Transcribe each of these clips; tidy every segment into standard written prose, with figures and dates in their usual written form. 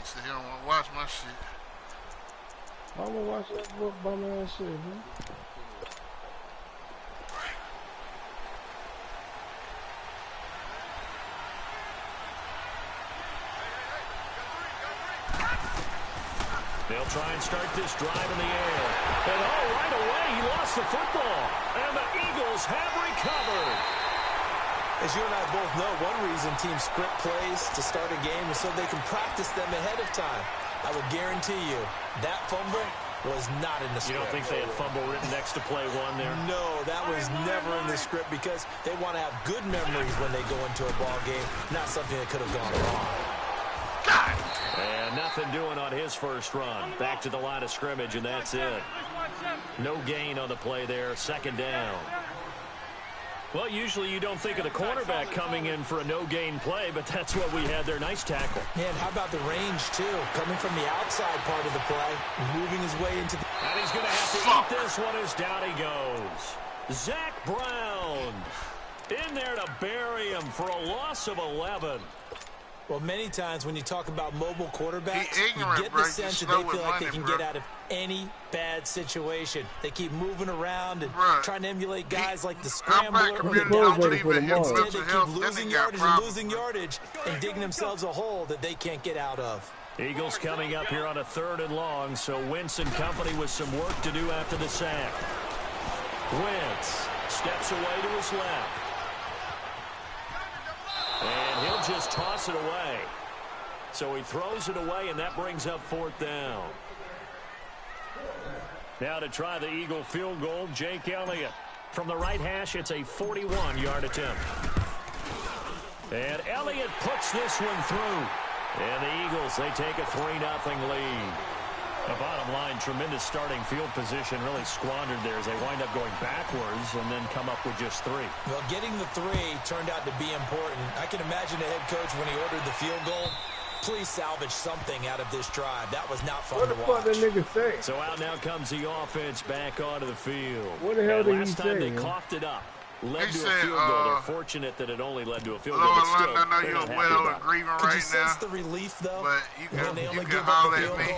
said he don't want to watch my shit. I'm gonna watch that book bum ass shit, man. They'll try and start this drive in the air. And right away, he lost the football. And the Eagles have recovered. As you and I both know, one reason teams script plays to start a game is so they can practice them ahead of time. I will guarantee you, that fumble was not in the script. You don't think they had fumble written next to play one there? No, that was never in the script because they want to have good memories when they go into a ball game, not something that could have gone wrong. And nothing doing on his first run. Back to the line of scrimmage, and that's it. No gain on the play there. Second down. Well, usually you don't think of the cornerback coming in for a no-gain play, but that's what we had there. Nice tackle. Man, how about the range, too? Coming from the outside part of the play, moving his way into the... And he's going to have to eat this one as down he goes. Zach Brown in there to bury him for a loss of 11. Well, many times when you talk about mobile quarterbacks, you get bro. the sense that they feel like they can get out of any bad situation. They keep moving around and trying to emulate guys like the scrambler. Instead, they keep losing yardage and digging themselves a hole that they can't get out of. Eagles coming up here on a 3rd and long, so Wentz and company with some work to do after the sack. Wentz steps away to his left. And he'll just toss it away. So he throws it away, and that brings up 4th down. Now to try the Eagle field goal, Jake Elliott. From the right hash, it's a 41-yard attempt. And Elliott puts this one through. And the Eagles, they take a 3-0 lead. The bottom line, tremendous starting field position, really squandered there as they wind up going backwards and then come up with just 3. Well, getting the 3 turned out to be important. I can imagine the head coach when he ordered the field goal. Please salvage something out of this drive. That was not fun to watch. What the fuck that nigga say? So out now comes the offense back onto the field. What the hell did he say? Last time they coughed it up. Led to a field goal. They're fortunate that it only led to a field goal. But still, I know you're well and grieving right now. Could you sense the relief, though? But you can holler at me.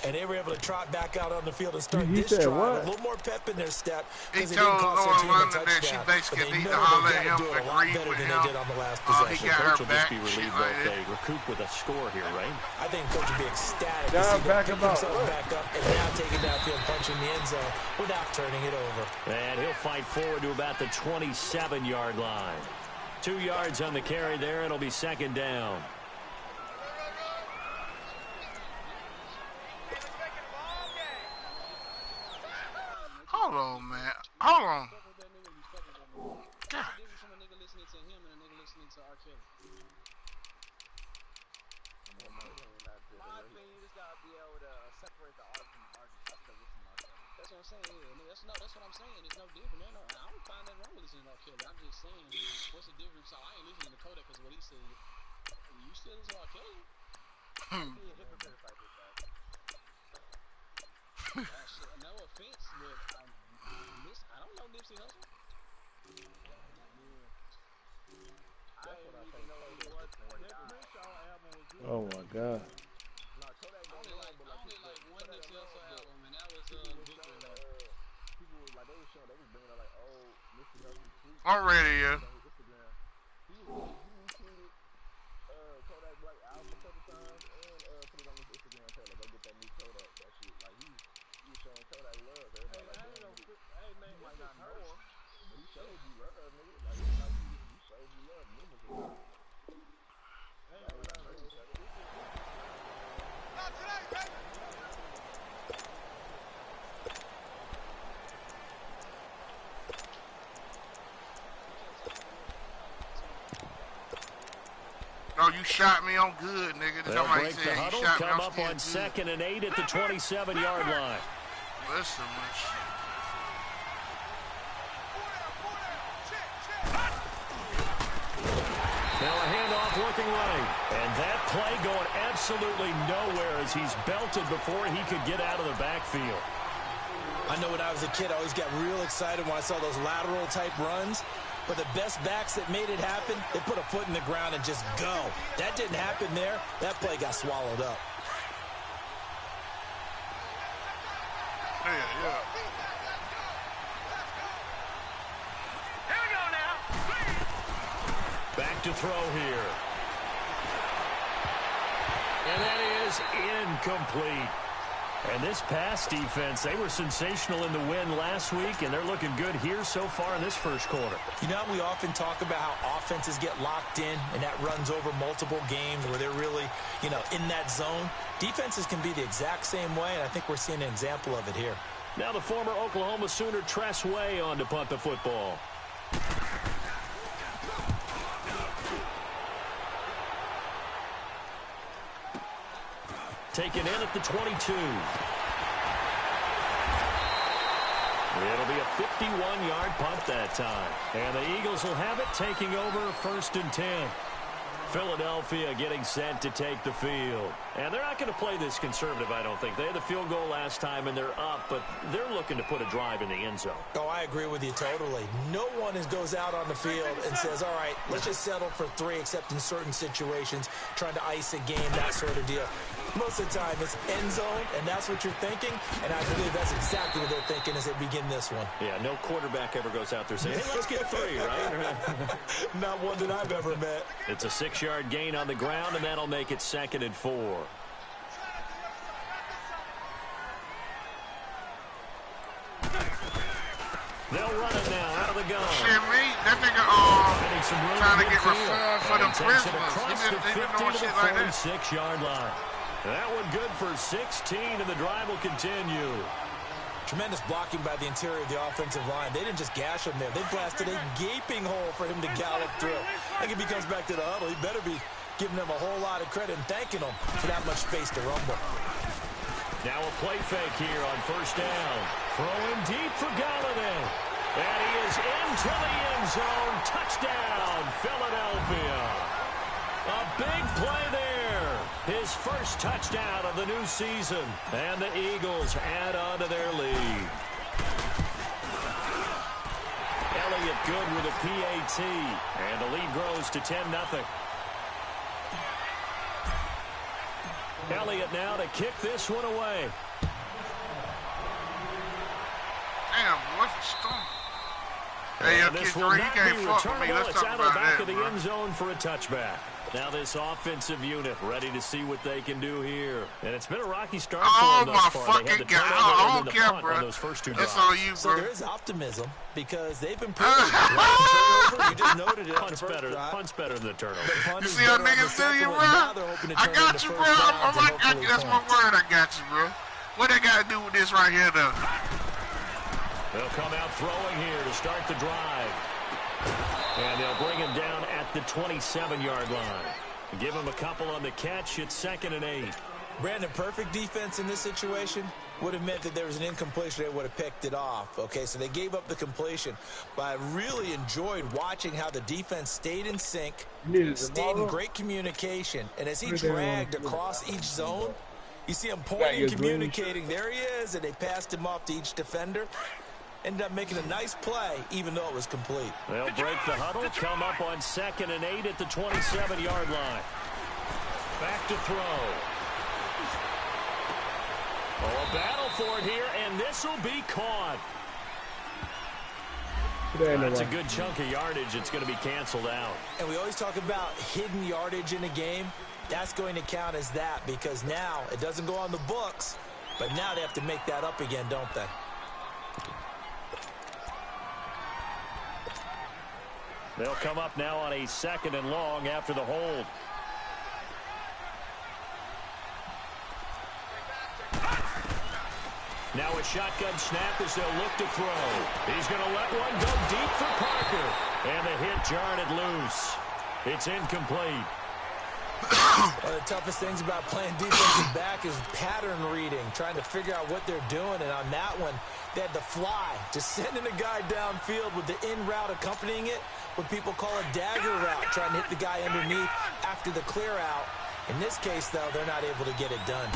And they were able to trot back out on the field and start this drive. A little more pep in their step. He told London that she basically need to holler at him and grieve with him. He got her back. Will just be relieved that they recoup with a score here, right? I think Coach would be ecstatic to see them pick themselves back up and now take it downfield, punching the end zone without turning it over. And he'll fight forward to about the 27-yard line. 2 yards on the carry there. It'll be 2nd down. Hold on, man. Hold on. God. That's what I'm saying. That's what I'm saying. It's no different. I don't find nothing wrong with listening to R. Kelly. I'm just saying, what's the difference? So I ain't listening to Kodak because what he said. You still listen to R. Kelly? No offense, but I don't know Nipsey Hussle. Oh my God. I only like one Nipsey Hussle album, and that was Victory. People was like, they was bringing up like, oh, Nipsey Hussle tweet. I'm ready, yeah. He retweeted Kodak Black album a couple times and put it on his Instagram page. Like, go get that new Kodak. That shit. Like, he's showing Kodak love. Everybody hey man, you might not know him, but he showed you love, nigga. Like, he showed you love. Numbers of love. Not today, baby. No, you shot me on good, nigga. They'll break the huddle, come up on 2nd and 8 at the 27-yard line. Listen, my shit. Now a handoff looking right. And that play going absolutely nowhere as he's belted before he could get out of the backfield. I know when I was a kid, I always got real excited when I saw those lateral-type runs. But the best backs that made it happen, they put a foot in the ground and just go. That didn't happen there. That play got swallowed up. Yeah. Here we go now. Back to throw here. And that is incomplete. And this pass defense, they were sensational in the win last week, and they're looking good here so far in this first quarter. You know, we often talk about how offenses get locked in, and that runs over multiple games where they're really, you know, in that zone. Defenses can be the exact same way, and I think we're seeing an example of it here. Now the former Oklahoma Sooner Tress Way on to punt the football. Taken in at the 22. It'll be a 51-yard punt that time. And the Eagles will have it, taking over 1st and 10. Philadelphia getting set to take the field. And they're not going to play this conservative, I don't think. They had the field goal last time, and they're up, but they're looking to put a drive in the end zone. Oh, I agree with you totally. No one goes out on the field and says, all right, let's just settle for 3, except in certain situations, trying to ice a game, that sort of deal. Most of the time, it's end zone, and that's what you're thinking, and I believe that's exactly what they're thinking as they begin this one. Yeah, no quarterback ever goes out there saying, hey, let's get 3, right? Not one that I've ever met. It's a 6-yard gain on the ground, and that'll make it 2nd and 4. They'll run it now out of the gun. Shit, me, that nigga trying to get reformed for them prisoners. He been doing shit like that. 46-yard line. That one good for 16, and the drive will continue. Tremendous blocking by the interior of the offensive line. They didn't just gash him there. They blasted a gaping hole for him to gallop through. I think if he comes back to the huddle, he better be giving them a whole lot of credit and thanking them for that much space to rumble. Now a play fake here on 1st down. Throwing deep for Galladay. And he is into the end zone. Touchdown, Philadelphia. A big play there. His first touchdown of the new season. And the Eagles add on to their lead. Elliott good with a PAT. And the lead grows to 10-0. Elliott now to kick this one away. Damn, what's the storm? Hey, this will not be returnable. It's out of the back of the end zone for a touchback. Now this offensive unit ready to see what they can do here. And it's been a rocky start for them thus far. They had the turnover and then the punt on those first 2 drives. That's all you, bro. So there is optimism because they've been pretty turnover. You just noted it. Punt's better than the turnover. You see how niggas do you, bro? I got you, bro. That's my word. I got you, bro. What they got to do with this right here, though? They'll come out throwing here to start the drive. And they'll bring him down at the 27-yard line. Give him a couple on the catch. It's 2nd and 8. Brandon, perfect defense in this situation would have meant that there was an incompletion. They would have picked it off. Okay, so they gave up the completion. But I really enjoyed watching how the defense stayed in sync, stayed in great communication. And as he dragged across each zone, you see him pointing, communicating. There he is, and they passed him off to each defender. Ended up making a nice play, even though it was complete. They'll break the huddle, come up on 2nd and 8 at the 27-yard line. Back to throw. Oh, a battle for it here, and this will be caught. That's a good chunk of yardage. It's going to be canceled out. And we always talk about hidden yardage in a game. That's going to count as that because now it doesn't go on the books, but now they have to make that up again, don't they? They'll come up now on a 2nd and long after the hold. Now a shotgun snap as they'll look to throw. He's going to let one go deep for Parker. And the hit jarred it loose. It's incomplete. One of the toughest things about playing defensive back is pattern reading, trying to figure out what they're doing. And on that one, they had the fly, just sending a guy downfield with the in route accompanying it, what people call a dagger route, trying to hit the guy underneath after the clear out. In this case, though, they're not able to get it done.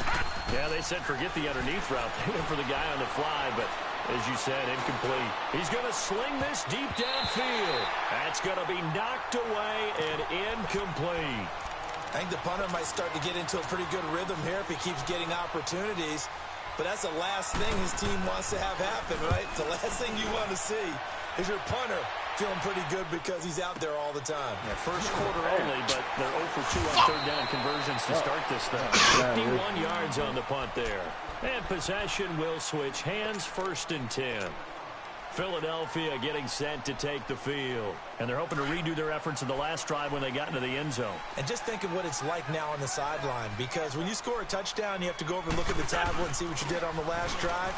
Yeah, they said forget the underneath route. They went for the guy on the fly, but as you said, incomplete. He's going to sling this deep downfield. That's going to be knocked away and incomplete. I think the punter might start to get into a pretty good rhythm here if he keeps getting opportunities. but that's the last thing his team wants to have happen, right? The last thing you want to see is your punter feeling pretty good because he's out there all the time. Yeah, first quarter only, but they're 0 for 2 on third down conversions to start this thing. 51 yards on the punt there. And possession will switch hands, 1st and 10. Philadelphia getting set to take the field. And they're hoping to redo their efforts in the last drive when they got into the end zone. And just think of what it's like now on the sideline, because when you score a touchdown, you have to go over and look at the tablet and see what you did on the last drive.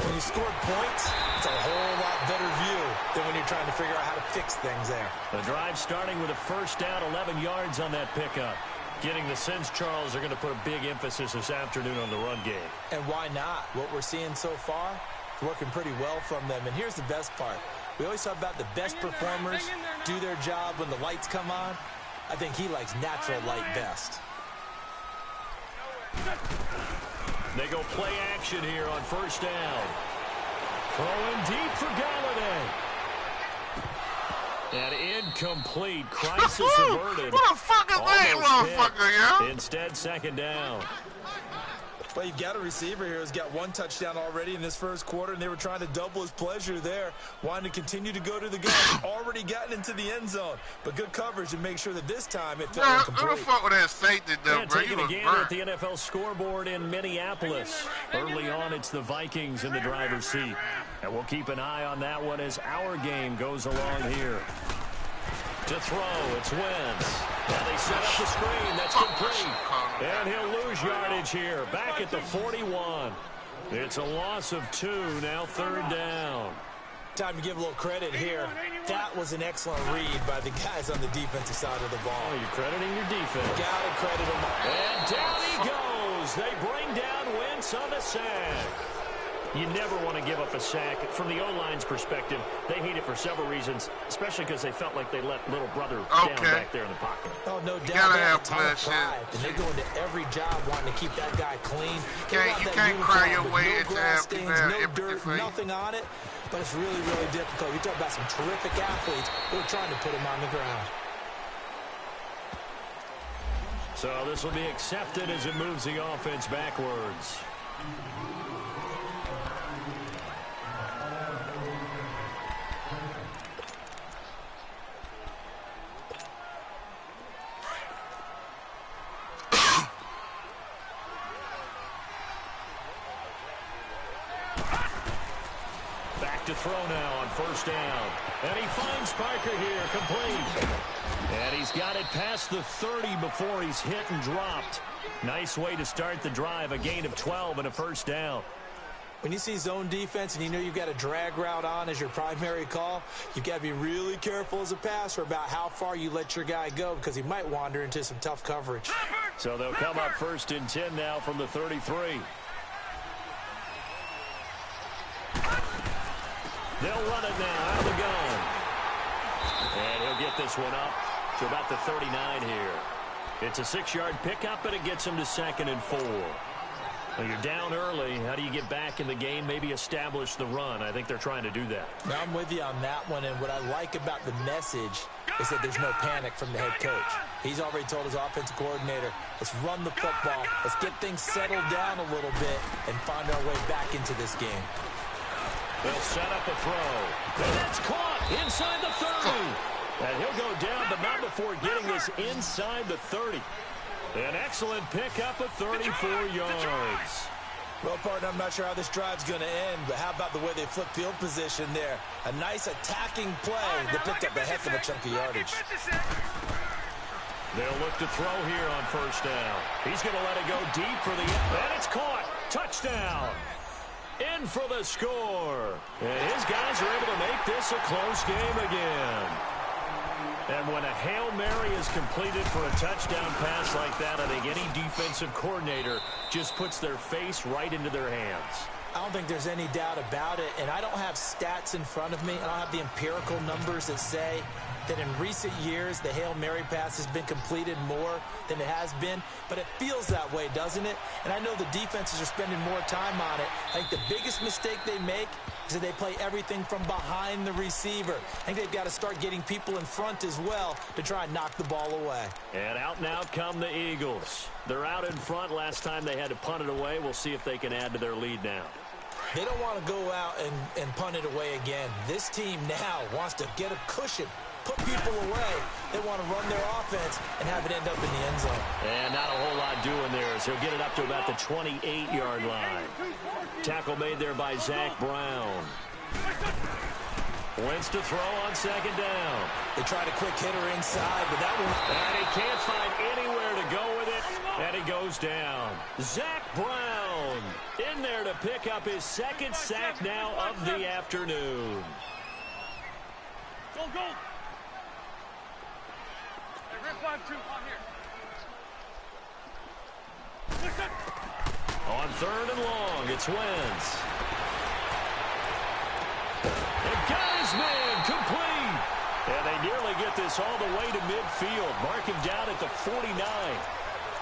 When you scored points, it's a whole lot better view than when you're trying to figure out how to fix things there. The drive starting with a 1st down, 11 yards on that pickup. Getting the sense, Charles, are going to put a big emphasis this afternoon on the run game. And why not? What we're seeing so far, working pretty well from them. And here's the best part. We always talk about the best performers do their job when the lights come on. I think he likes natural light best. They go play action here on 1st down. Throwing deep for Galladay. And incomplete. Crisis averted. What the fuck is that motherfucker, yeah? Instead, 2nd down. Well, you've got a receiver here who's got 1 touchdown already in this first quarter, and they were trying to double his pleasure there, wanting to continue to go to the guy. Already gotten into the end zone, but good coverage to make sure that this time it fell incomplete. Who the fuck with that safety, though, bro? Taking a game at the NFL scoreboard in Minneapolis. Early on, it's the Vikings in the driver's seat. And we'll keep an eye on that one as our game goes along here. To throw, it's Wentz. Now they set up the screen. That's complete. And he'll lose yardage here. Back at the 41. It's a loss of 2. Now 3rd down. Time to give a little credit here. That was an excellent read by the guys on the defensive side of the ball. Oh, you're crediting your defense. Gotta credit them. And down he goes. They bring down Wentz on the sack. You never want to give up a sack. From the O-line's perspective, they hate it for several reasons, especially because they felt like they let little brother down back there in the pocket. Oh, no doubt. You gotta have pride, and they go into every job wanting to keep that guy clean. You can't cry your way into grass stains, no dirt, nothing on it. But it's really, really difficult. You talk about some terrific athletes who are trying to put him on the ground. So this will be accepted as it moves the offense backwards. To throw now on 1st down. And he finds Parker here, complete. And he's got it past the 30 before he's hit and dropped. Nice way to start the drive, a gain of 12 and a 1st down. When you see zone defense and you know you've got a drag route on as your primary call, you've got to be really careful as a passer about how far you let your guy go because he might wander into some tough coverage. So they'll come up 1st and 10 now from the 33. They'll run it now out of the gun. And he'll get this one up to about the 39 here. It's a 6-yard pickup, and it gets him to 2nd and 4. Well, you're down early. How do you get back in the game, maybe establish the run? I think they're trying to do that. Now, I'm with you on that one, and what I like about the message is that there's no panic from the head coach. He's already told his offensive coordinator, let's run the football, let's get things settled down a little bit and find our way back into this game. They'll set up a throw. And that's caught inside the 30. And he'll go down, but not before getting this inside the 30. An excellent pickup of 34 yards. Well, partner, I'm not sure how this drive's going to end, but how about the way they flip field position there? A nice attacking play that picked up a heck of a chunk of yardage. They'll look to throw here on 1st down. He's going to let it go deep for the end. And it's caught. Touchdown. In for the score. And his guys are able to make this a close game again. And when a Hail Mary is completed for a touchdown pass like that, I think any defensive coordinator just puts their face right into their hands. I don't think there's any doubt about it, and I don't have stats in front of me. I don't have the empirical numbers that say that in recent years the Hail Mary pass has been completed more than it has been, but it feels that way, doesn't it? And I know the defenses are spending more time on it. I think the biggest mistake they make is that they play everything from behind the receiver. I think they've got to start getting people in front as well to try and knock the ball away. And now come the Eagles. They're out in front. Last time they had to punt it away. We'll see if they can add to their lead now. They don't want to go out and punt it away again. This team now wants to get a cushion, put people away. They want to run their offense and have it end up in the end zone. And not a whole lot doing there, so he'll get it up to about the 28-yard line. Tackle made there by Zach Brown. Wentz to throw on second down. They tried a quick hitter inside, but that one... And he can't find anywhere to go with it, and he goes down. Zach Brown in there to pick up his second sack now of the afternoon. Go, go. Hey, rip 5-2, on here. On third and long, it's Wentz. And got his man complete. And they nearly get this all the way to midfield. Mark him down at the 49.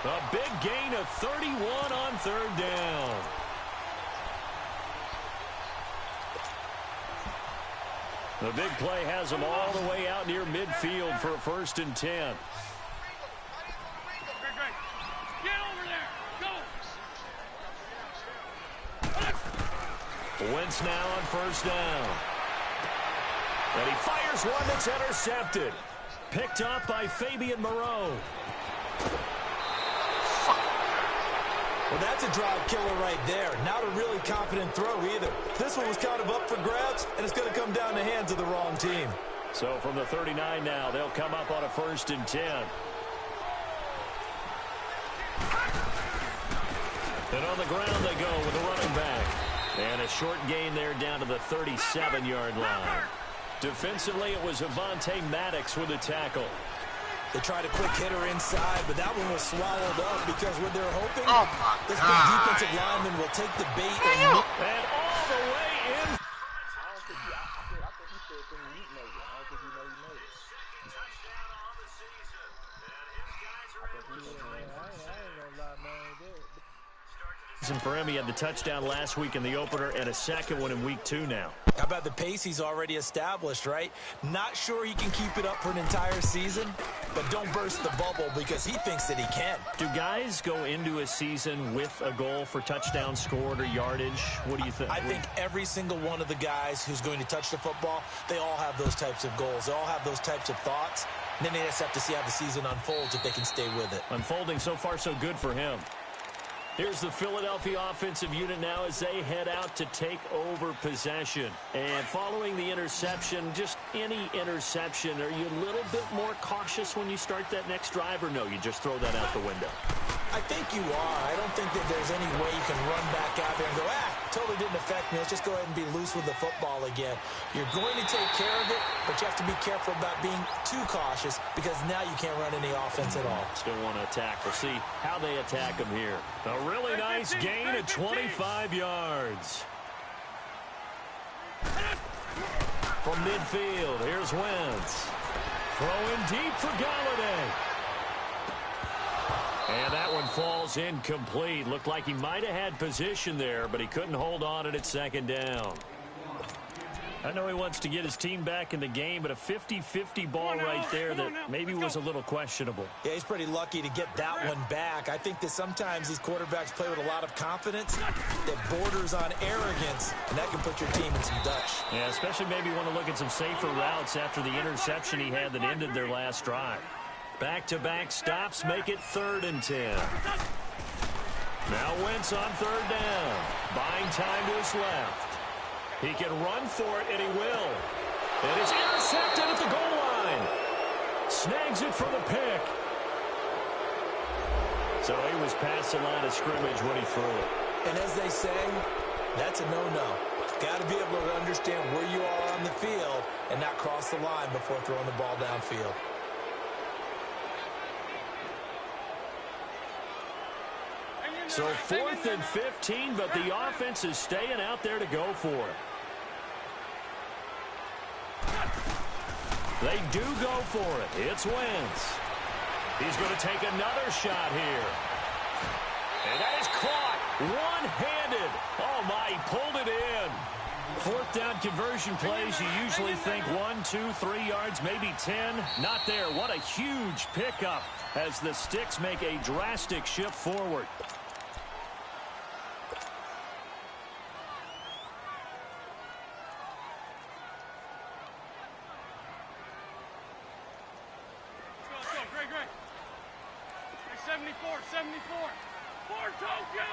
A big gain of 31 on third down. The big play has them all the way out near midfield for a 1st and 10. Get over there. Go. Wentz now on 1st down. And he fires one that's intercepted. Picked up by Fabian Moreau. Well, that's a drive killer right there. Not a really confident throw either. This one was kind of up for grabs, and it's going to come down the hands of the wrong team. So from the 39 now, they'll come up on a 1st and 10. And on the ground they go with the running back. And a short gain there down to the 37-yard line. Defensively, it was Avonte Maddox with a tackle. They tried a quick hitter inside, but that one was swallowed up because what they're hoping, this defensive lineman will take the bait and all the way in. I think he said something you know. I don't think you know he knows. For him, he had the touchdown last week in the opener and a second one in week 2 now. How about the pace he's already established, right? Not sure he can keep it up for an entire season, but don't burst the bubble because he thinks that he can. Do guys go into a season with a goal for touchdown scored or yardage? What do you think? I think every single one of the guys who's going to touch the football, they all have those types of goals. They all have those types of thoughts. And then they just have to see how the season unfolds if they can stay with it. Unfolding so far so good for him. Here's the Philadelphia offensive unit now as they head out to take over possession. And following the interception, just any interception, are you a little bit more cautious when you start that next drive, or no, you just throw that out the window? I think you are. I don't think that there's any way you can run back out there and go, totally didn't affect me. Let's just go ahead and be loose with the football again. You're going to take care of it, but you have to be careful about being too cautious because now you can't run any offense at all. Still want to attack. We'll see how they attack him here. A really nice gain at 25 yards. From midfield, here's Wentz. Throwing deep for Galladay. And that one falls incomplete. Looked like he might have had position there, but he couldn't hold on at 2nd down. I know he wants to get his team back in the game, but a 50-50 ball right there that maybe was a little questionable. Yeah, he's pretty lucky to get that one back. I think that sometimes these quarterbacks play with a lot of confidence that borders on arrogance, and that can put your team in some Dutch. Yeah, especially maybe want to look at some safer routes after the interception he had that ended their last drive. Back-to-back stops make it 3rd and 10. Now Wentz on 3rd down. Buying time to his left. He can run for it, and he will. And it's intercepted at the goal line. Snags it for the pick. So he was past the line of scrimmage when he threw it. And as they say, that's a no-no. Got to be able to understand where you are on the field and not cross the line before throwing the ball downfield. So 4th and 15, but the offense is staying out there to go for it. They do go for it. It's Wentz. He's going to take another shot here. And that is caught one-handed. Oh, my, he pulled it in. Fourth down conversion plays, you usually think 1, 2, 3 yards, maybe 10. Not there. What a huge pickup as the Sticks make a drastic shift forward. Let's go. Great. 74. For Tokyo!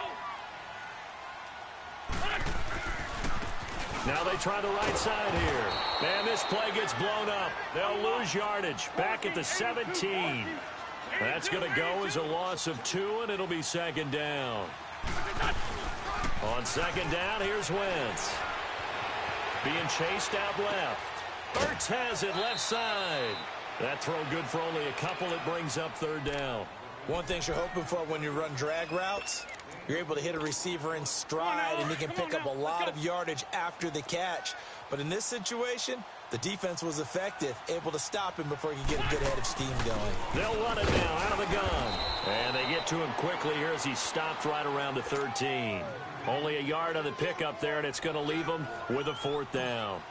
Now they try the right side here. Man, this play gets blown up. They'll lose yardage back at the 17. That's going to go as a loss of 2, and it'll be second down. On second down, here's Wentz. Being chased out left. Ertz has it left side. That throw good for only a couple. It brings up third down. One thing you're hoping for when you run drag routes, you're able to hit a receiver in stride, and he can pick up a lot of yardage after the catch. But in this situation, the defense was effective, able to stop him before he could get a good head of steam going. They'll run it now out of the gun. And they get to him quickly here as he stopped right around the 13. Only a yard on the pickup there, and it's going to leave him with a fourth down.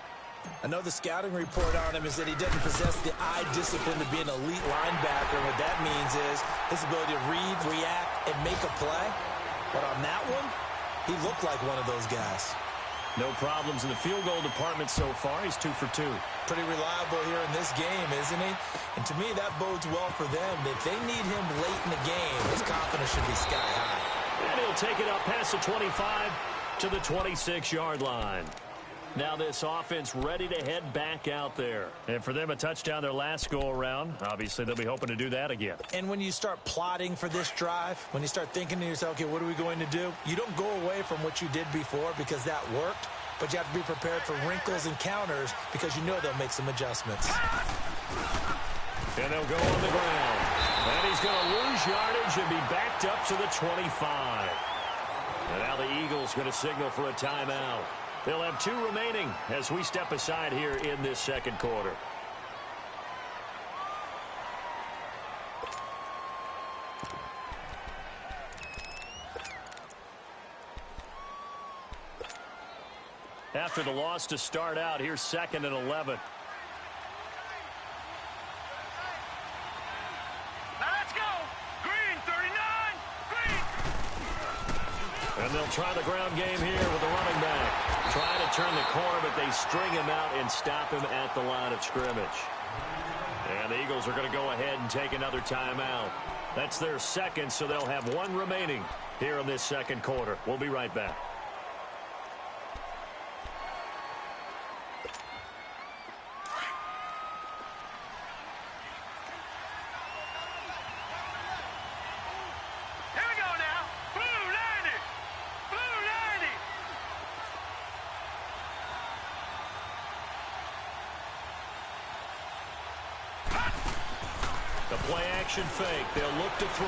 I know the scouting report on him is that he doesn't possess the eye discipline to be an elite linebacker. What that means is his ability to read, react, and make a play. But on that one, he looked like one of those guys. No problems in the field goal department so far. He's 2 for 2. Pretty reliable here in this game, isn't he? And to me, that bodes well for them. If they need him late in the game, his confidence should be sky high. And he'll take it up past the 25 to the 26-yard line. Now this offense ready to head back out there. And for them, a touchdown their last go-around. Obviously, they'll be hoping to do that again. And when you start plotting for this drive, when you start thinking to yourself, okay, what are we going to do? You don't go away from what you did before because that worked, but you have to be prepared for wrinkles and counters because you know they'll make some adjustments. And they'll go on the ground. And he's going to lose yardage and be backed up to the 25. And now the Eagles going to signal for a timeout. They'll have 2 remaining as we step aside here in this second quarter. After the loss to start out, here's 2nd and 11. And they'll try the ground game here with the running back. Trying to turn the corner, but they string him out and stop him at the line of scrimmage. And the Eagles are going to go ahead and take another timeout. That's their second, so they'll have 1 remaining here in this second quarter. We'll be right back. Fake. They'll look to throw.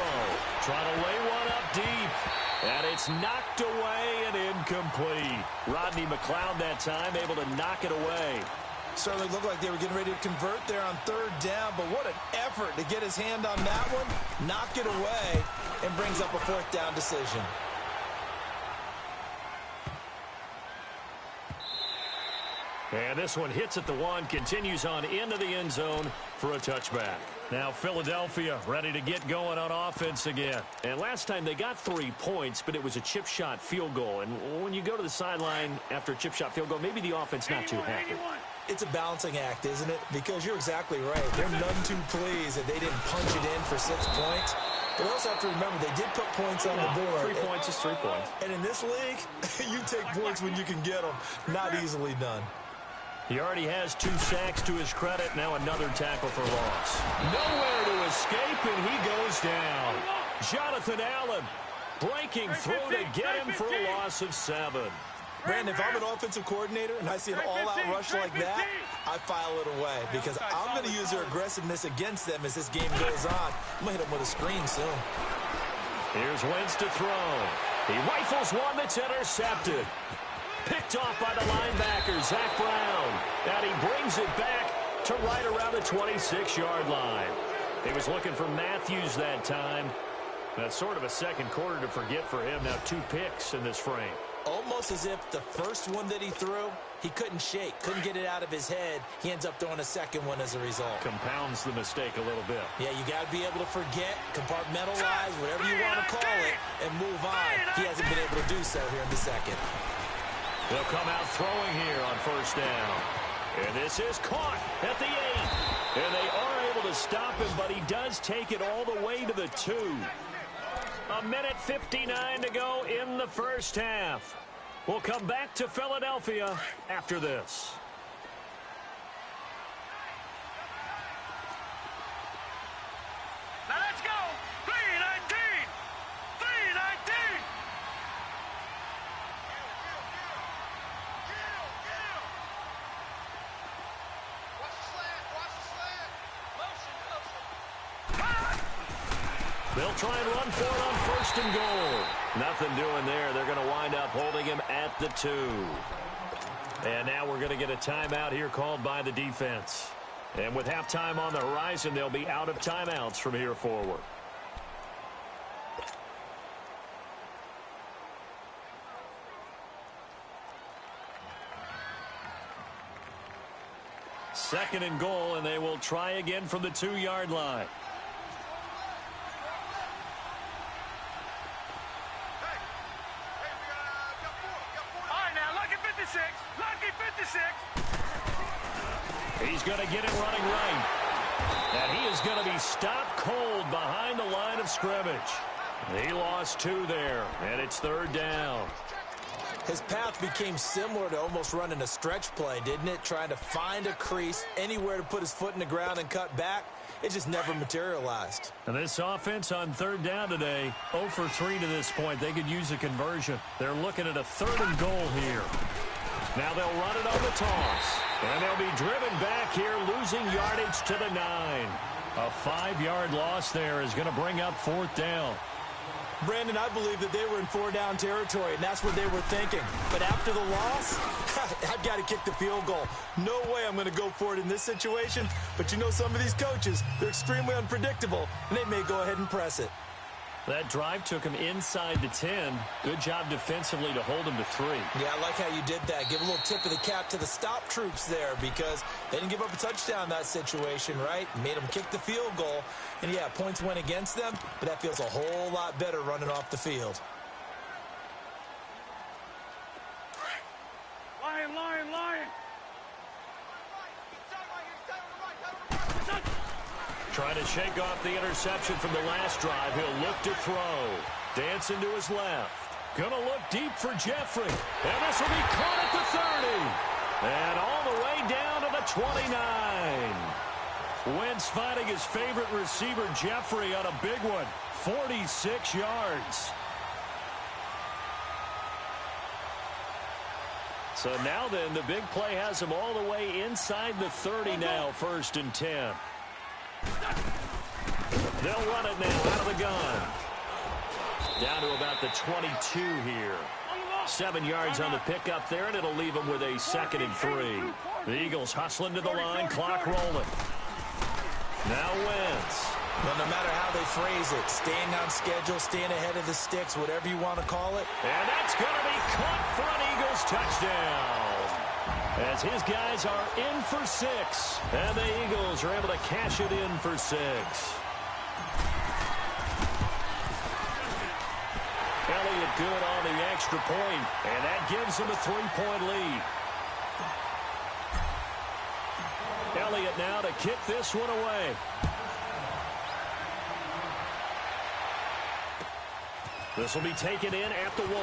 Trying to lay one up deep. And it's knocked away and incomplete. Rodney McLeod that time able to knock it away. Certainly looked like they were getting ready to convert there on 3rd down, but what an effort to get his hand on that one, knock it away, and brings up a 4th down decision. And this one hits at the 1, continues on into the end zone for a touchback. Now Philadelphia ready to get going on offense again. And last time they got 3 points, but it was a chip shot field goal. And when you go to the sideline after a chip shot field goal, maybe the offense not too happy. It's a balancing act, isn't it? Because you're exactly right. They're none too pleased that they didn't punch it in for 6 points. But we also have to remember they did put points on the board. 3 points is 3 points. And in this league, you take points when you can get them. Not easily done. He already has 2 sacks to his credit. Now another tackle for loss. Nowhere to escape, and he goes down. Jonathan Allen breaking through to get him for a loss of 7. Brandon, if I'm an offensive coordinator and I see an all-out rush like that, I file it away because I'm going to use their aggressiveness against them as this game goes on. I'm going to hit them with a screen soon. Here's Wentz to throw. He rifles one that's intercepted. Picked off by the linebacker, Zach Brown. And he brings it back to right around the 26-yard line. He was looking for Matthews that time. That's sort of a second quarter to forget for him. Now 2 picks in this frame. Almost as if the first one that he threw, he couldn't shake, couldn't get it out of his head. He ends up throwing a second one as a result. Compounds the mistake a little bit. Yeah, you got to be able to forget, compartmentalize, whatever you want to call it, and move on. He hasn't been able to do so here in the second. They'll come out throwing here on first down. And this is caught at the 8. And they are able to stop him, but he does take it all the way to the 2. A minute 59 to go in the first half. We'll come back to Philadelphia after this. Now let's go. 3-19. 3-19. Watch the slant. Watch the slant. Motion. They'll try and run for it on first and goal. Nothing doing there. They're going to wind up holding him at the 2. And now we're going to get a timeout here called by the defense. And with halftime on the horizon, they'll be out of timeouts from here forward. Second and goal, and they will try again from the 2-yard line. Lucky 56. He's going to get it running right. And he is going to be stopped cold behind the line of scrimmage. He lost 2 there, and it's third down. His path became similar to almost running a stretch play, didn't it? Trying to find a crease, anywhere to put his foot in the ground and cut back. It just never materialized. And this offense on third down today, 0 for 3 to this point. They could use a conversion. They're looking at a third and goal here. Now they'll run it on the toss. And they'll be driven back here, losing yardage to the 9. A 5-yard loss there is going to bring up fourth down. Brandon, I believe that they were in 4-down territory, and that's what they were thinking. But after the loss, I've got to kick the field goal. No way I'm going to go for it in this situation. But you know, some of these coaches, they're extremely unpredictable, and they may go ahead and press it. That drive took him inside the 10. Good job defensively to hold him to 3. Yeah, I like how you did that. Give a little tip of the cap to the stop troops there because they didn't give up a touchdown in that situation, right? Made them kick the field goal. And, yeah, points went against them, but that feels a whole lot better running off the field. Lion, lion, lion. Trying to shake off the interception from the last drive. He'll look to throw. Dancing to his left. Gonna look deep for Jeffrey. And this will be caught at the 30. And all the way down to the 29. Wentz finding his favorite receiver, Jeffrey, on a big one. 46 yards. So now then, the big play has him all the way inside the 30 now, 1st and 10. They'll run it now out of the gun. Down to about the 22 here. 7 yards on the pickup there, and it'll leave them with a 2nd and 3. The Eagles hustling to the line, clock rolling. Now Wentz. Well, no matter how they phrase it, staying on schedule, staying ahead of the sticks, whatever you want to call it. And that's going to be caught for an Eagles touchdown. As his guys are in for 6. And the Eagles are able to cash it in for 6. Elliott good on the extra point, and that gives him a 3-point lead. Elliott now to kick this one away. This will be taken in at the 1.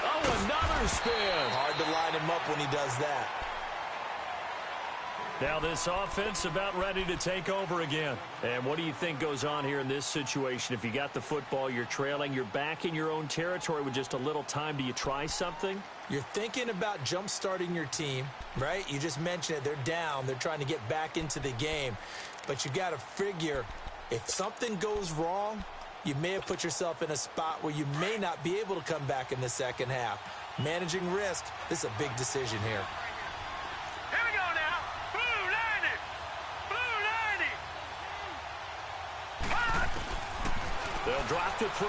Oh, another spin. Hard to line him up when he does that. Now this offense about ready to take over again. And what do you think goes on here in this situation? If you got the football, you're trailing, you're back in your own territory with just a little time. Do you try something? You're thinking about jump-starting your team, right? You just mentioned it. They're down. They're trying to get back into the game. But you got to figure if something goes wrong, you may have put yourself in a spot where you may not be able to come back in the second half. Managing risk, this is a big decision here. Here we go now. Blue line. drop to throw.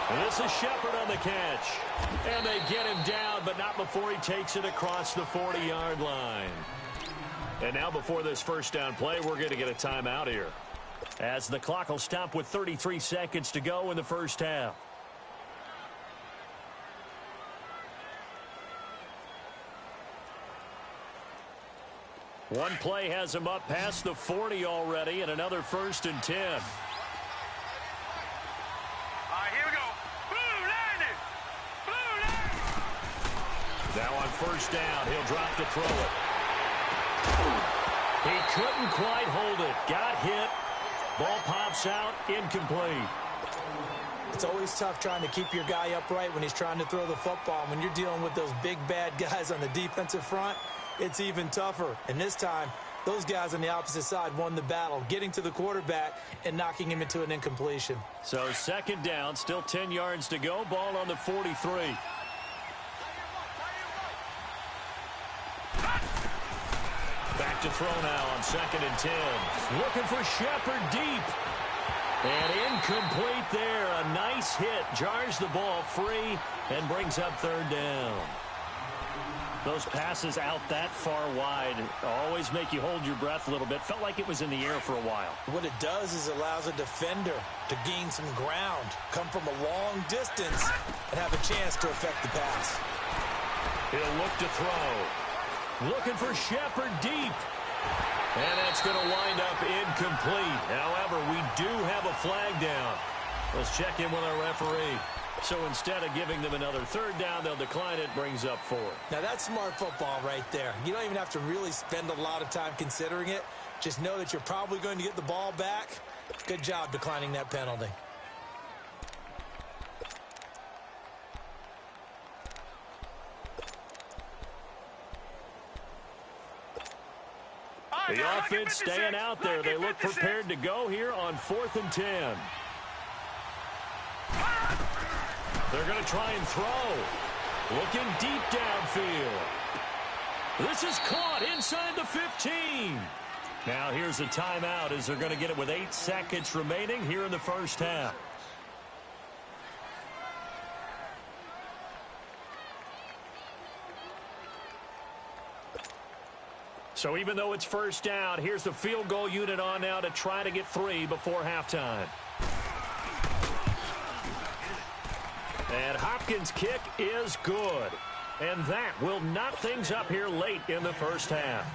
And this is Shepard on the catch. And they get him down, but not before he takes it across the 40-yard line. And now before this first down play, we're going to get a timeout here, as the clock will stop with 33 seconds to go in the first half. One play has him up past the 40 already, and another 1st and 10. All right, here we go. Blue line it. Blue line. Now on 1st down, he'll drop to throw it. He couldn't quite hold it. Got hit. Ball pops out, incomplete. It's always tough trying to keep your guy upright when he's trying to throw the football. When you're dealing with those big, bad guys on the defensive front, it's even tougher. And this time, those guys on the opposite side won the battle, getting to the quarterback and knocking him into an incompletion. So 2nd down, still 10 yards to go. Ball on the 43. Back to throw now on 2nd and 10. Looking for Shepard deep. And incomplete there. A nice hit. Jars the ball free and brings up 3rd down. Those passes out that far wide always make you hold your breath a little bit. Felt like it was in the air for a while. What it does is it allows a defender to gain some ground, come from a long distance, and have a chance to affect the pass. He'll look to throw. Looking for Shepard deep. And that's going to wind up incomplete. However, we do have a flag down. Let's check in with our referee. So instead of giving them another 3rd down, they'll decline it, brings up 4. Now that's smart football right there. You don't even have to really spend a lot of time considering it. Just know that you're probably going to get the ball back. Good job declining that penalty. The offense staying out there. They look prepared to go here on 4th and 10. They're going to try and throw. Looking deep downfield. This is caught inside the 15. Now here's a timeout as they're going to get it with 8 seconds remaining here in the first half. So even though it's 1st down, here's the field goal unit on now to try to get 3 before halftime. And Hopkins' kick is good. And that will knock things up here late in the first half.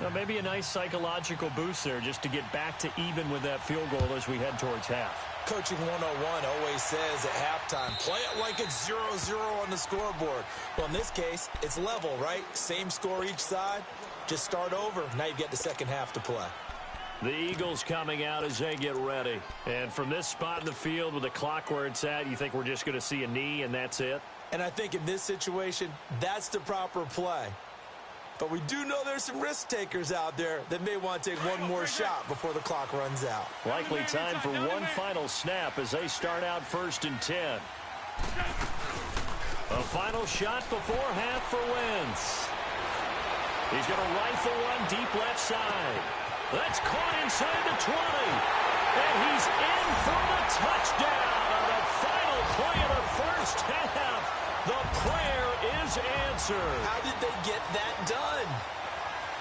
Now, maybe a nice psychological boost there just to get back to even with that field goal as we head towards half. Coaching 101 always says at halftime, play it like it's 0-0 on the scoreboard. Well, in this case, it's level, right? Same score each side. Just start over. Now you get the second half to play. The Eagles coming out as they get ready. And from this spot in the field with the clock where it's at, you think we're just going to see a knee and that's it? And I think in this situation, that's the proper play. But we do know there's some risk takers out there that may want to take one more shot before the clock runs out. Likely time for one final snap as they start out 1st and 10. A final shot before half for Wentz. He's going to rifle one deep left side. That's caught inside the 20. And he's in for the touchdown on the final play of the first half. The prayer is answered. How did they get that done?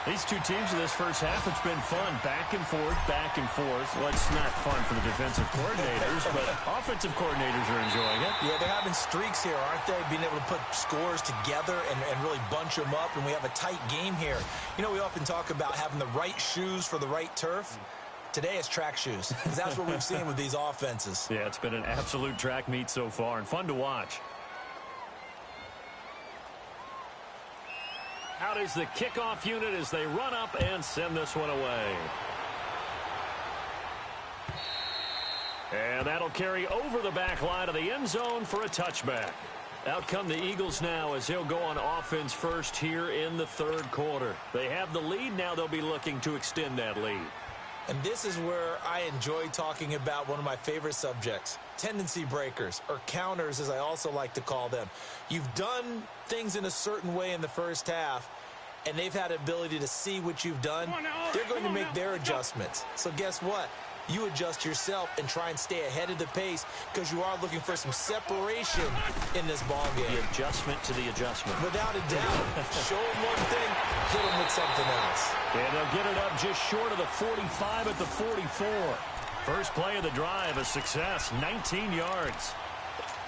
These two teams in this first half, it's been fun. Back and forth, back and forth. Well, it's not fun for the defensive coordinators, but offensive coordinators are enjoying it. Yeah, they're having streaks here, aren't they? Being able to put scores together and really bunch them up, and we have a tight game here. You know, we often talk about having the right shoes for the right turf. Today it's track shoes, because that's what we've seen with these offenses. Yeah, it's been an absolute track meet so far, and fun to watch. Out is the kickoff unit as they run up and send this one away. And that'll carry over the back line of the end zone for a touchback. Out come the Eagles now as they'll go on offense first here in the 3rd quarter. They have the lead. Now they'll be looking to extend that lead. And this is where I enjoy talking about one of my favorite subjects, tendency breakers, or counters as I also like to call them. You've done things in a certain way in the first half, and they've had the ability to see what you've done. They're going to make their adjustments. So guess what? you adjust yourself and try and stay ahead of the pace because you are looking for some separation in this ball game. The adjustment to the adjustment. Without a doubt. Show them one thing, hit them with something else. And they'll get it up just short of the 45 at the 44. First play of the drive, a success, 19 yards.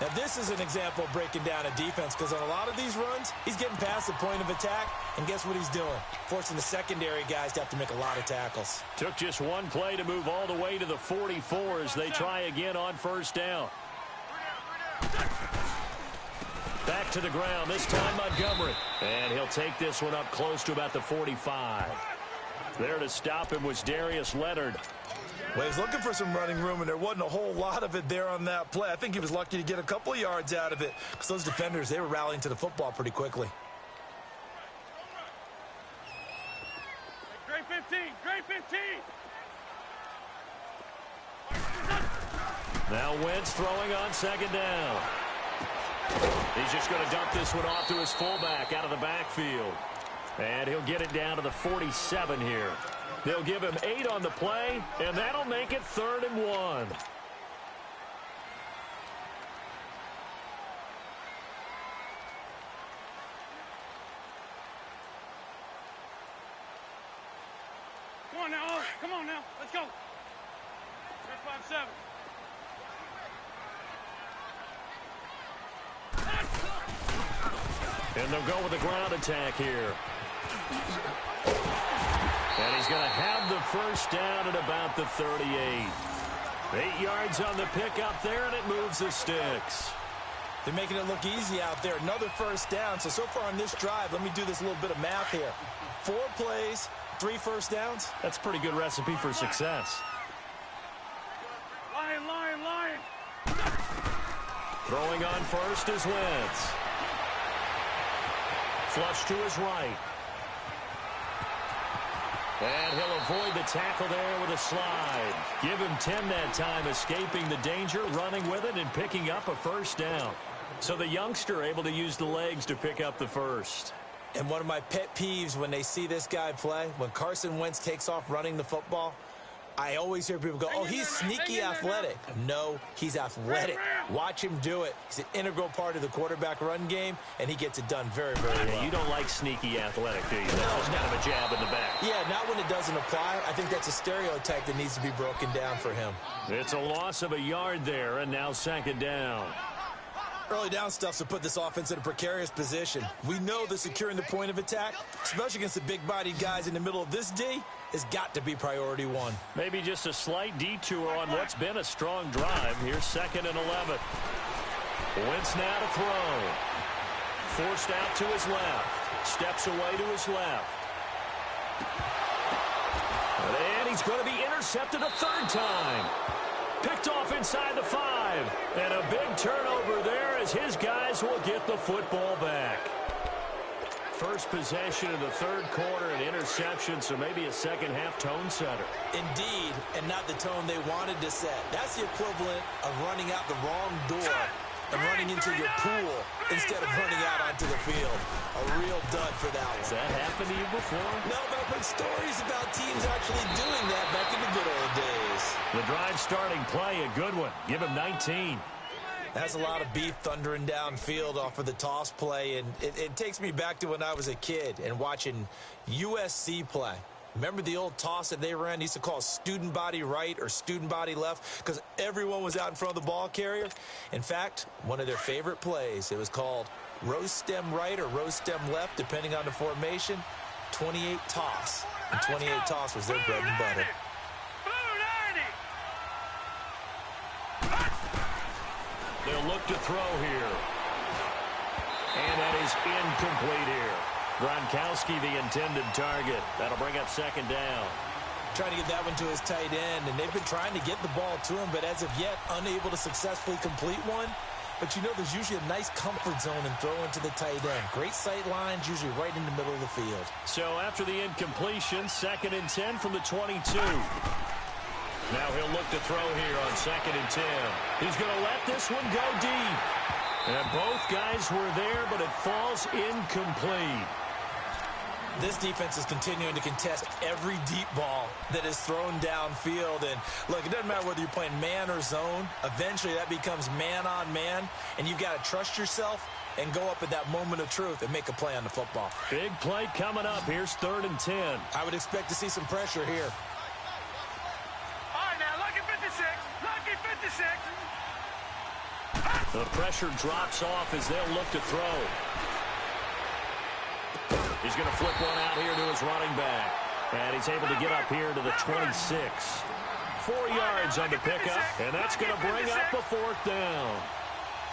Now, this is an example of breaking down a defense because on a lot of these runs, he's getting past the point of attack, and guess what he's doing? Forcing the secondary guys to have to make a lot of tackles. Took just one play to move all the way to the 44 as they try again on first down. Back to the ground, this time Montgomery. And he'll take this one up close to about the 45. There to stop him was Darius Leonard. Well, he's looking for some running room, and there wasn't a whole lot of it there on that play. I think he was lucky to get a couple of yards out of it because those defenders, they were rallying to the football pretty quickly. Great 15, great 15. Now Wentz throwing on second down. He's just going to dump this one off to his fullback out of the backfield. And he'll get it down to the 47 here. They'll give him 8 on the play, and that'll make it 3rd and 1. Come on now, come on now, let's go. 5-7. And they'll go with the ground attack here. And he's going to have the first down at about the 38. 8 yards on the pickup there, and it moves the sticks. They're making it look easy out there. Another first down. So far on this drive, let me do this little bit of math here. 4 plays, 3 first downs. That's a pretty good recipe for success. Lion, lion, lion. Throwing on first is Wentz. Flush to his right. And he'll avoid the tackle there with a slide. Give him 10 that time, escaping the danger, running with it, and picking up a first down. So the youngster able to use the legs to pick up the first. And one of my pet peeves when they see this guy play, when Carson Wentz takes off running the football, I always hear people go, oh, he's sneaky athletic. No, he's athletic. Watch him do it. He's an integral part of the quarterback run game, and he gets it done very, very well. You don't like sneaky athletic, do you? That's just kind of a jab in the back. Yeah, not when it doesn't apply. I think that's a stereotype that needs to be broken down for him. It's a loss of a yard there, and now second down. Early down stuff to put this offense in a precarious position. We know that securing the point of attack, especially against the big-bodied guys in the middle of this D, has got to be priority 1. Maybe just a slight detour on what's been a strong drive. Here's 2nd and 11. Wentz now to throw. Forced out to his left. Steps away to his left. And he's going to be intercepted a 3rd time. Picked off inside the 5. And a big turnover there as his guys will get the football back. First possession of the 3rd quarter, an interception, so maybe a second-half tone setter. Indeed, and not the tone they wanted to set. That's the equivalent of running out the wrong door and running into your pool instead of running out onto the field. A real dud for that one. Has that happened to you before? No, but I've heard stories about teams actually doing that back in the good old days. The drive starting play, a good one. Give him 19. That's a lot of beef thundering downfield off of the toss play, and it takes me back to when I was a kid and watching USC play. Remember the old toss that they ran? They used to call student body right or student body left because everyone was out in front of the ball carrier. In fact, one of their favorite plays, it was called rose stem right or rose stem left, depending on the formation, 28 toss. And 28 toss was their bread and butter. They'll look to throw here. And that is incomplete here. Gronkowski, the intended target. That'll bring up second down. Trying to get that one to his tight end, and they've been trying to get the ball to him, but as of yet, unable to successfully complete one. But you know there's usually a nice comfort zone in throwing to the tight end. Great sight lines, usually right in the middle of the field. So after the incompletion, 2nd and 10 from the 22. Now he'll look to throw here on 2nd and 10. He's going to let this one go deep. And both guys were there, but it falls incomplete. This defense is continuing to contest every deep ball that is thrown downfield. And, look, it doesn't matter whether you're playing man or zone. Eventually, that becomes man-on-man, and you've got to trust yourself and go up at that moment of truth and make a play on the football. Big play coming up. Here's 3rd and 10. I would expect to see some pressure here. All right, now, lucky 56. Lucky 56. The pressure drops off as they'll look to throw. He's going to flip one out here to his running back. And he's able to get up here to the 26. 4 yards on the pickup, and that's going to bring up a 4th down.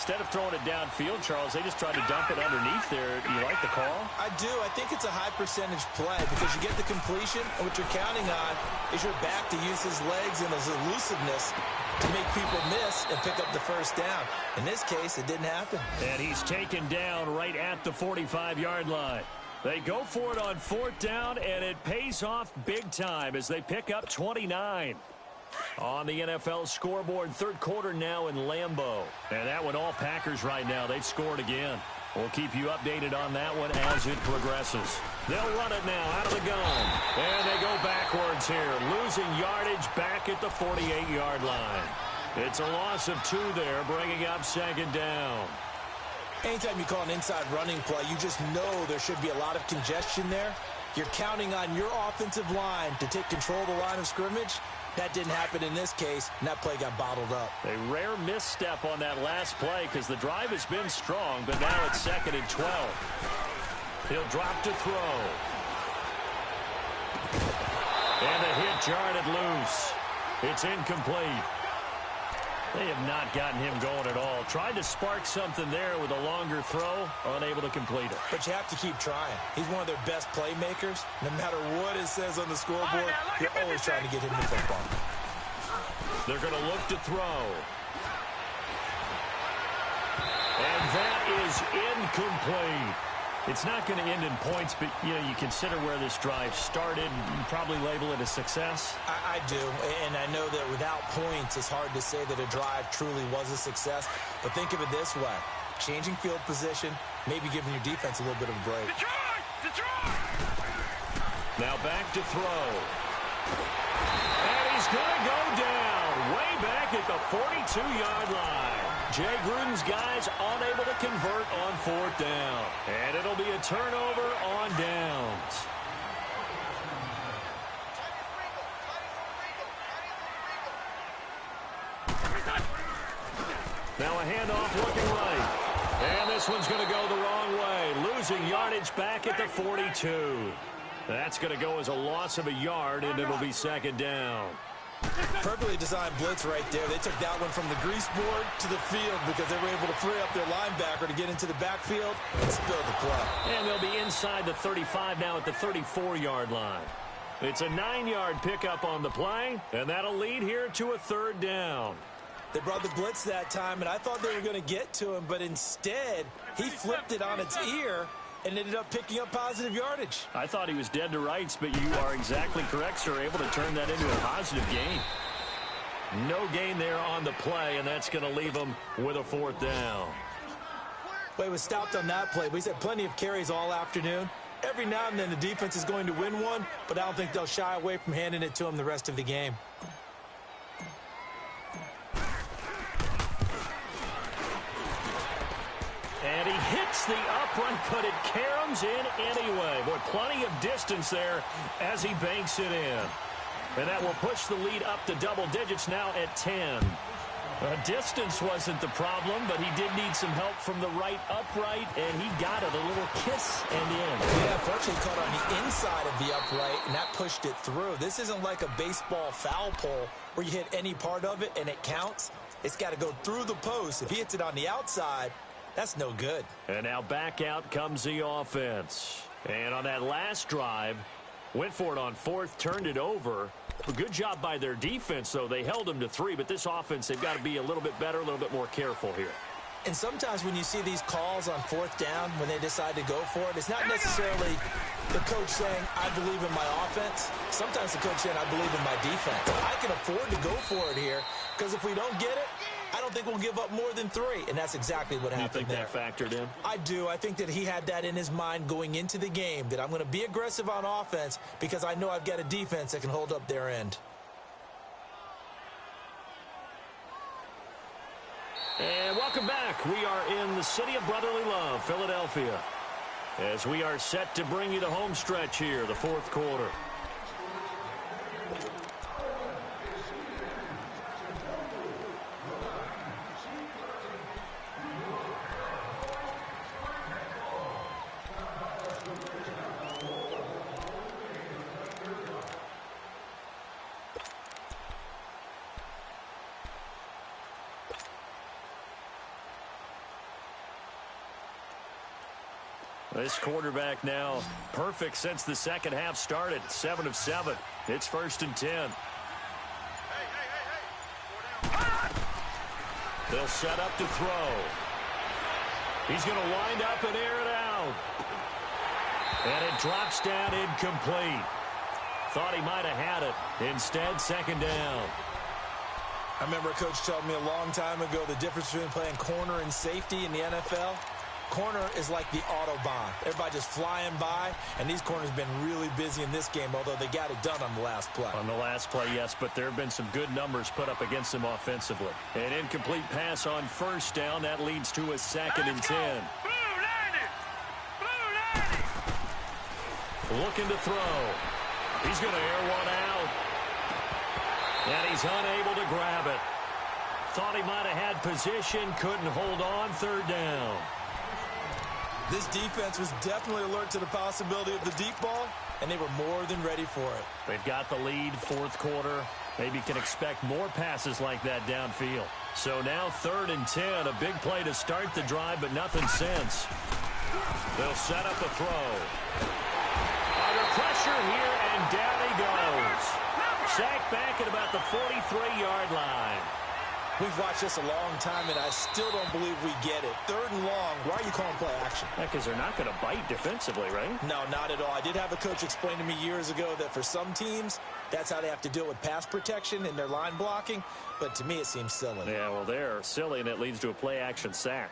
Instead of throwing it downfield, Charles, they just tried to dump it underneath there. You like the call? I do. I think it's a high-percentage play because you get the completion, and what you're counting on is your back to use his legs and his elusiveness to make people miss and pick up the 1st down. In this case, it didn't happen. And he's taken down right at the 45-yard line. They go for it on 4th down, and it pays off big time as they pick up 29. On the NFL scoreboard, 3rd quarter now in Lambeau. And that one, all Packers right now. They've scored again. We'll keep you updated on that one as it progresses. They'll run it now out of the gun. And they go backwards here, losing yardage back at the 48-yard line. It's a loss of 2 there, bringing up 2nd down. Anytime you call an inside running play, you just know there should be a lot of congestion there. You're counting on your offensive line to take control of the line of scrimmage. That didn't happen in this case, and that play got bottled up. A rare misstep on that last play because the drive has been strong, but now it's 2nd and 12. He'll drop to throw. And a hit jarred it loose. It's incomplete. They have not gotten him going at all. Tried to spark something there with a longer throw, unable to complete it. But you have to keep trying. He's one of their best playmakers. No matter what it says on the scoreboard, you're always trying to get him the football. They're going to look to throw. And that is incomplete. It's not going to end in points, but you consider where this drive started. You probably label it a success. I do, and I know that without points, it's hard to say that a drive truly was a success. But think of it this way. Changing field position, maybe giving your defense a little bit of a break. Detroit! Now back to throw. And he's going to go down way back at the 42-yard line. Jay Gruden's guys unable to convert on 4th down. And it'll be a turnover on downs. Now a handoff looking right. And this one's going to go the wrong way. Losing yardage back at the 42. That's going to go as a loss of a yard, and it'll be 2nd down. Perfectly designed blitz right there. They took that one from the grease board to the field because they were able to free up their linebacker to get into the backfield and spill the play. And they'll be inside the 35 now at the 34-yard line. It's a 9-yard pickup on the play, and that'll lead here to a 3rd down. They brought the blitz that time, and I thought they were going to get to him, but instead he flipped it on its ear and ended up picking up positive yardage. I thought he was dead to rights, but you are exactly correct, sir. Able to turn that into a positive gain. No gain there on the play, and that's going to leave him with a 4th down. Well, he was stopped on that play, but he's had plenty of carries all afternoon. Every now and then the defense is going to win one, but I don't think they'll shy away from handing it to him the rest of the game. And he hits the upright, but it caroms in anyway. Boy, plenty of distance there as he banks it in. And that will push the lead up to double digits now at 10. Distance wasn't the problem, but he did need some help from the right upright, and he got it. A little kiss and in. Yeah, fortunately caught on the inside of the upright, and that pushed it through. This isn't like a baseball foul pole where you hit any part of it and it counts. It's got to go through the post. If he hits it on the outside, that's no good. And now back out comes the offense. And on that last drive, went for it on 4th, turned it over. A good job by their defense, though. They held them to 3, but this offense, they've got to be a little bit better, a little bit more careful here. And sometimes when you see these calls on 4th down, when they decide to go for it, it's not necessarily the coach saying, I believe in my offense. Sometimes the coach saying, I believe in my defense. I can afford to go for it here because if we don't get it, I don't think we'll give up more than 3, and that's exactly what happened there. You think that factored in? I do. I think that he had that in his mind going into the game, that I'm going to be aggressive on offense because I know I've got a defense that can hold up their end. And welcome back. We are in the city of brotherly love, Philadelphia, as we are set to bring you the home stretch here, the 4th quarter. This quarterback now perfect since the second half started. 7 of 7. It's 1st and 10. They'll set up to throw. He's going to wind up and air it out. And it drops down incomplete. Thought he might have had it. Instead, 2nd down. I remember a coach told me a long time ago the difference between playing corner and safety in the NFL. Corner is like the Autobahn. Everybody just flying by, and these corners have been really busy in this game, although they got it done on the last play. On the last play, yes, but there have been some good numbers put up against them offensively. An incomplete pass on 1st down. That leads to a 2nd and 10. Looking to throw. He's going to air one out. And he's unable to grab it. Thought he might have had position, couldn't hold on. 3rd down. This defense was definitely alert to the possibility of the deep ball, and they were more than ready for it. They've got the lead, 4th quarter. Maybe can expect more passes like that downfield. So now 3rd and 10, a big play to start the drive, but nothing since. They'll set up a throw. Under pressure here, and down he goes. Sacked back at about the 43-yard line. We've watched this a long time, and I still don't believe we get it. 3rd and long. Why are you calling play action? Because they're not going to bite defensively, right? No, not at all. I did have a coach explain to me years ago that for some teams, that's how they have to deal with pass protection and their line blocking. But to me, it seems silly. Yeah, well, they're silly, and it leads to a play action sack.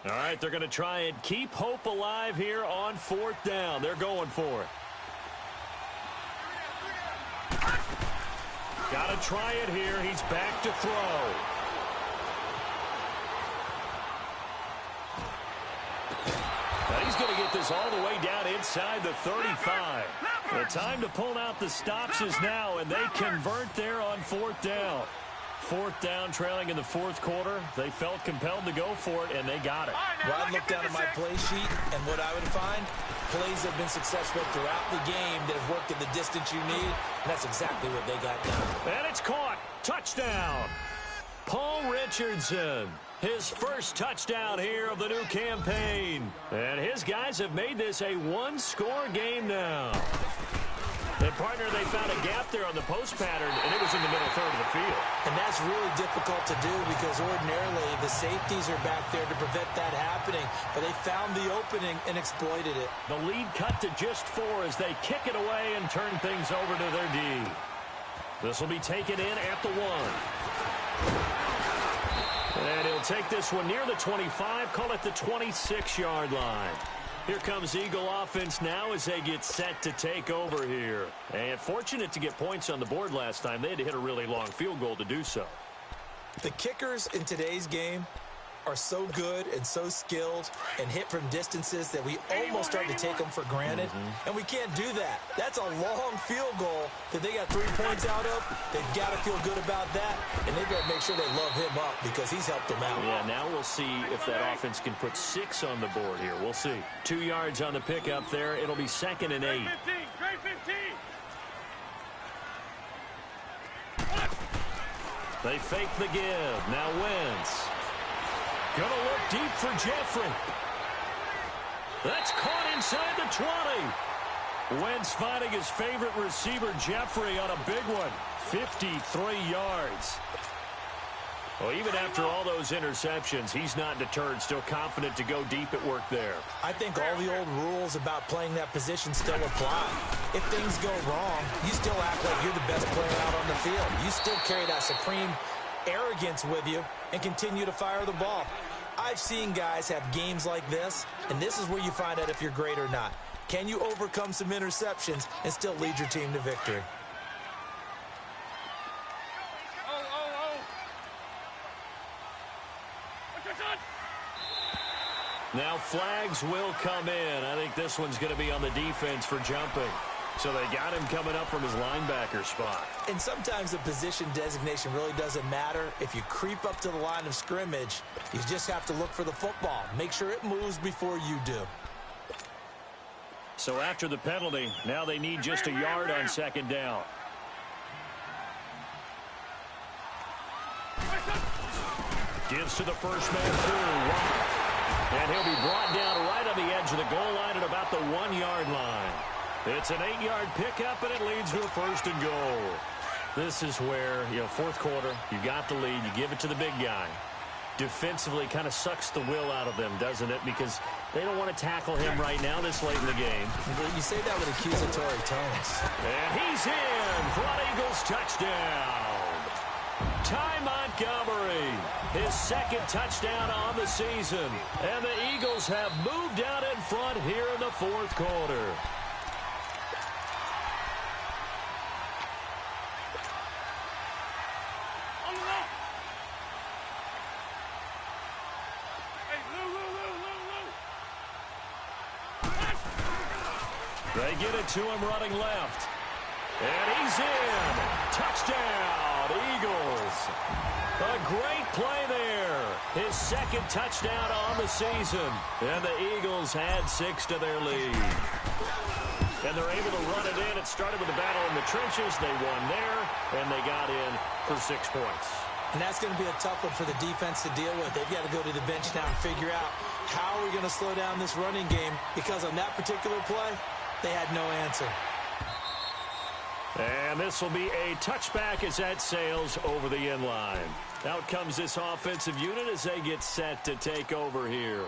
All right, they're going to try and keep hope alive here on 4th down. They're going for it. Got to try it here. He's back to throw. But he's going to get this all the way down inside the 35. The time to pull out the stops is now, and they convert there on 4th down. 4th down, trailing in the 4th quarter. They felt compelled to go for it, and they got it. Well, I'd look down at my play sheet, and what I would find, plays have been successful throughout the game that have worked at the distance you need, and that's exactly what they got done. And it's caught. Touchdown. Paul Richardson. His first touchdown here of the new campaign. And his guys have made this a 1-score game now. And, partner, they found a gap there on the post pattern, and it was in the middle 3rd of the field. And that's really difficult to do because ordinarily the safeties are back there to prevent that happening. But they found the opening and exploited it. The lead cut to just 4 as they kick it away and turn things over to their D. This will be taken in at the 1. And he'll take this one near the 25, call it the 26-yard line. Here comes Eagle offense now as they get set to take over here. And fortunate to get points on the board last time. They had to hit a really long field goal to do so. The kickers in today's game are so good and so skilled and hit from distances that we almost start to take them for granted. And we can't do that. That's a long field goal that they got 3 points out of. They've got to feel good about that, and they better make sure they love him up because he's helped them out. Yeah, now we'll see if that offense can put 6 on the board here. We'll see. 2 yards on the pickup there. It'll be 2nd and 8. Great 15. They fake the give. Now Wentz. Gonna look deep for Jeffrey. That's caught inside the 20. Wentz finding his favorite receiver, Jeffrey, on a big one. 53 yards. Well, even after all those interceptions, he's not deterred, still confident to go deep at work there. I think all the old rules about playing that position still apply. If things go wrong, you still act like you're the best player out on the field. You still carry that supreme arrogance with you and continue to fire the ball. I've seen guys have games like this, and this is where you find out if you're great or not. Can you overcome some interceptions and still lead your team to victory? Now flags will come in. I think this one's going to be on the defense for jumping. So they got him coming up from his linebacker spot. And sometimes the position designation really doesn't matter. If you creep up to the line of scrimmage, you just have to look for the football. Make sure it moves before you do. So after the penalty, now they need just a yard on second down. Gives to the first man through. And he'll be brought down right on the edge of the goal line at about the 1-yard line. It's an 8-yard pickup, and it leads to a first and goal. This is where, fourth quarter, you got the lead, you give it to the big guy. Defensively kind of sucks the will out of them, doesn't it? Because they don't want to tackle him right now this late in the game. You say that with accusatory tones. And he's in for an Eagles touchdown. Ty Montgomery, his second touchdown on the season. And the Eagles have moved out in front here in the fourth quarter. They get it to him running left. And he's in. Touchdown, Eagles. A great play there. His second touchdown on the season. And the Eagles add 6 to their lead. And they're able to run it in. It started with a battle in the trenches. They won there, and they got in for 6 points. And that's going to be a tough one for the defense to deal with. They've got to go to the bench now and figure out how are we going to slow down this running game, because on that particular play, they had no answer. And this will be a touchback as that sails over the end line. Out comes this offensive unit as they get set to take over here.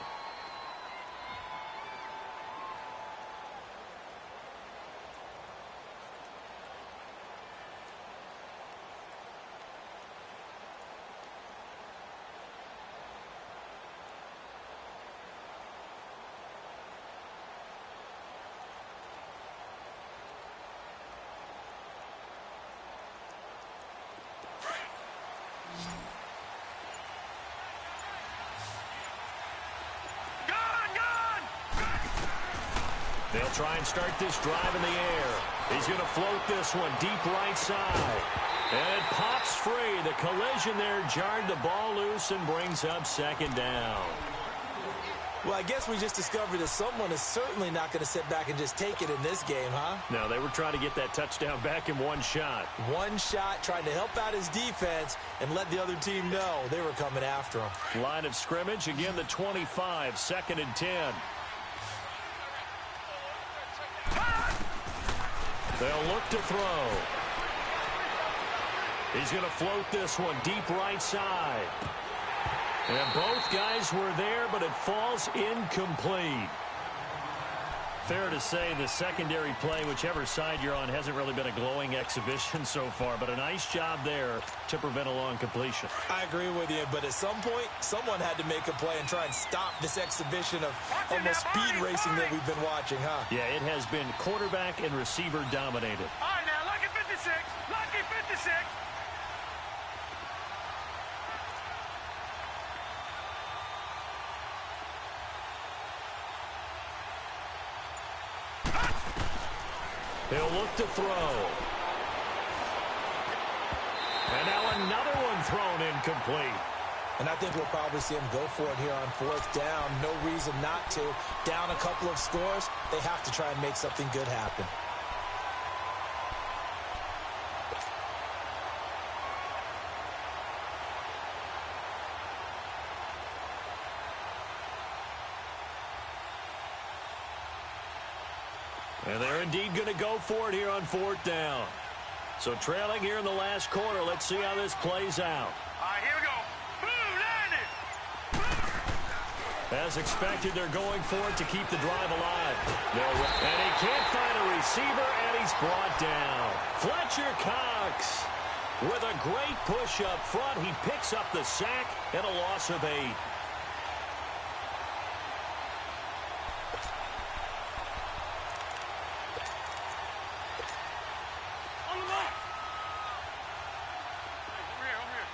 They'll try and start this drive in the air. He's going to float this one deep right side. And it pops free. The collision there jarred the ball loose and brings up second down. Well, I guess we just discovered that someone is certainly not going to sit back and just take it in this game, huh? No, they were trying to get that touchdown back in one shot. One shot, trying to help out his defense and let the other team know they were coming after him. Line of scrimmage, again the 25, 2nd and 10. They'll look to throw. He's going to float this one deep right side. And both guys were there, but it falls incomplete. Fair to say the secondary play, whichever side you're on, hasn't really been a glowing exhibition so far, but a nice job there to prevent a long completion. I agree with you, but at some point, someone had to make a play and try and stop this exhibition of almost speed racing that we've been watching, huh? Yeah, it has been quarterback and receiver dominated. All right, now, lucky 56. Lucky 56. He'll look to throw. And now another one thrown incomplete. And I think we'll probably see him go for it here on 4th down. No reason not to. Down a couple of scores, they have to try and make something good happen. And they're indeed going to go for it here on 4th down. So trailing here in the last quarter, let's see how this plays out. All right, here we go. As expected, they're going for it to keep the drive alive. And he can't find a receiver, and he's brought down. Fletcher Cox with a great push up front. He picks up the sack and a loss of 8. On the mark. Over here, over here.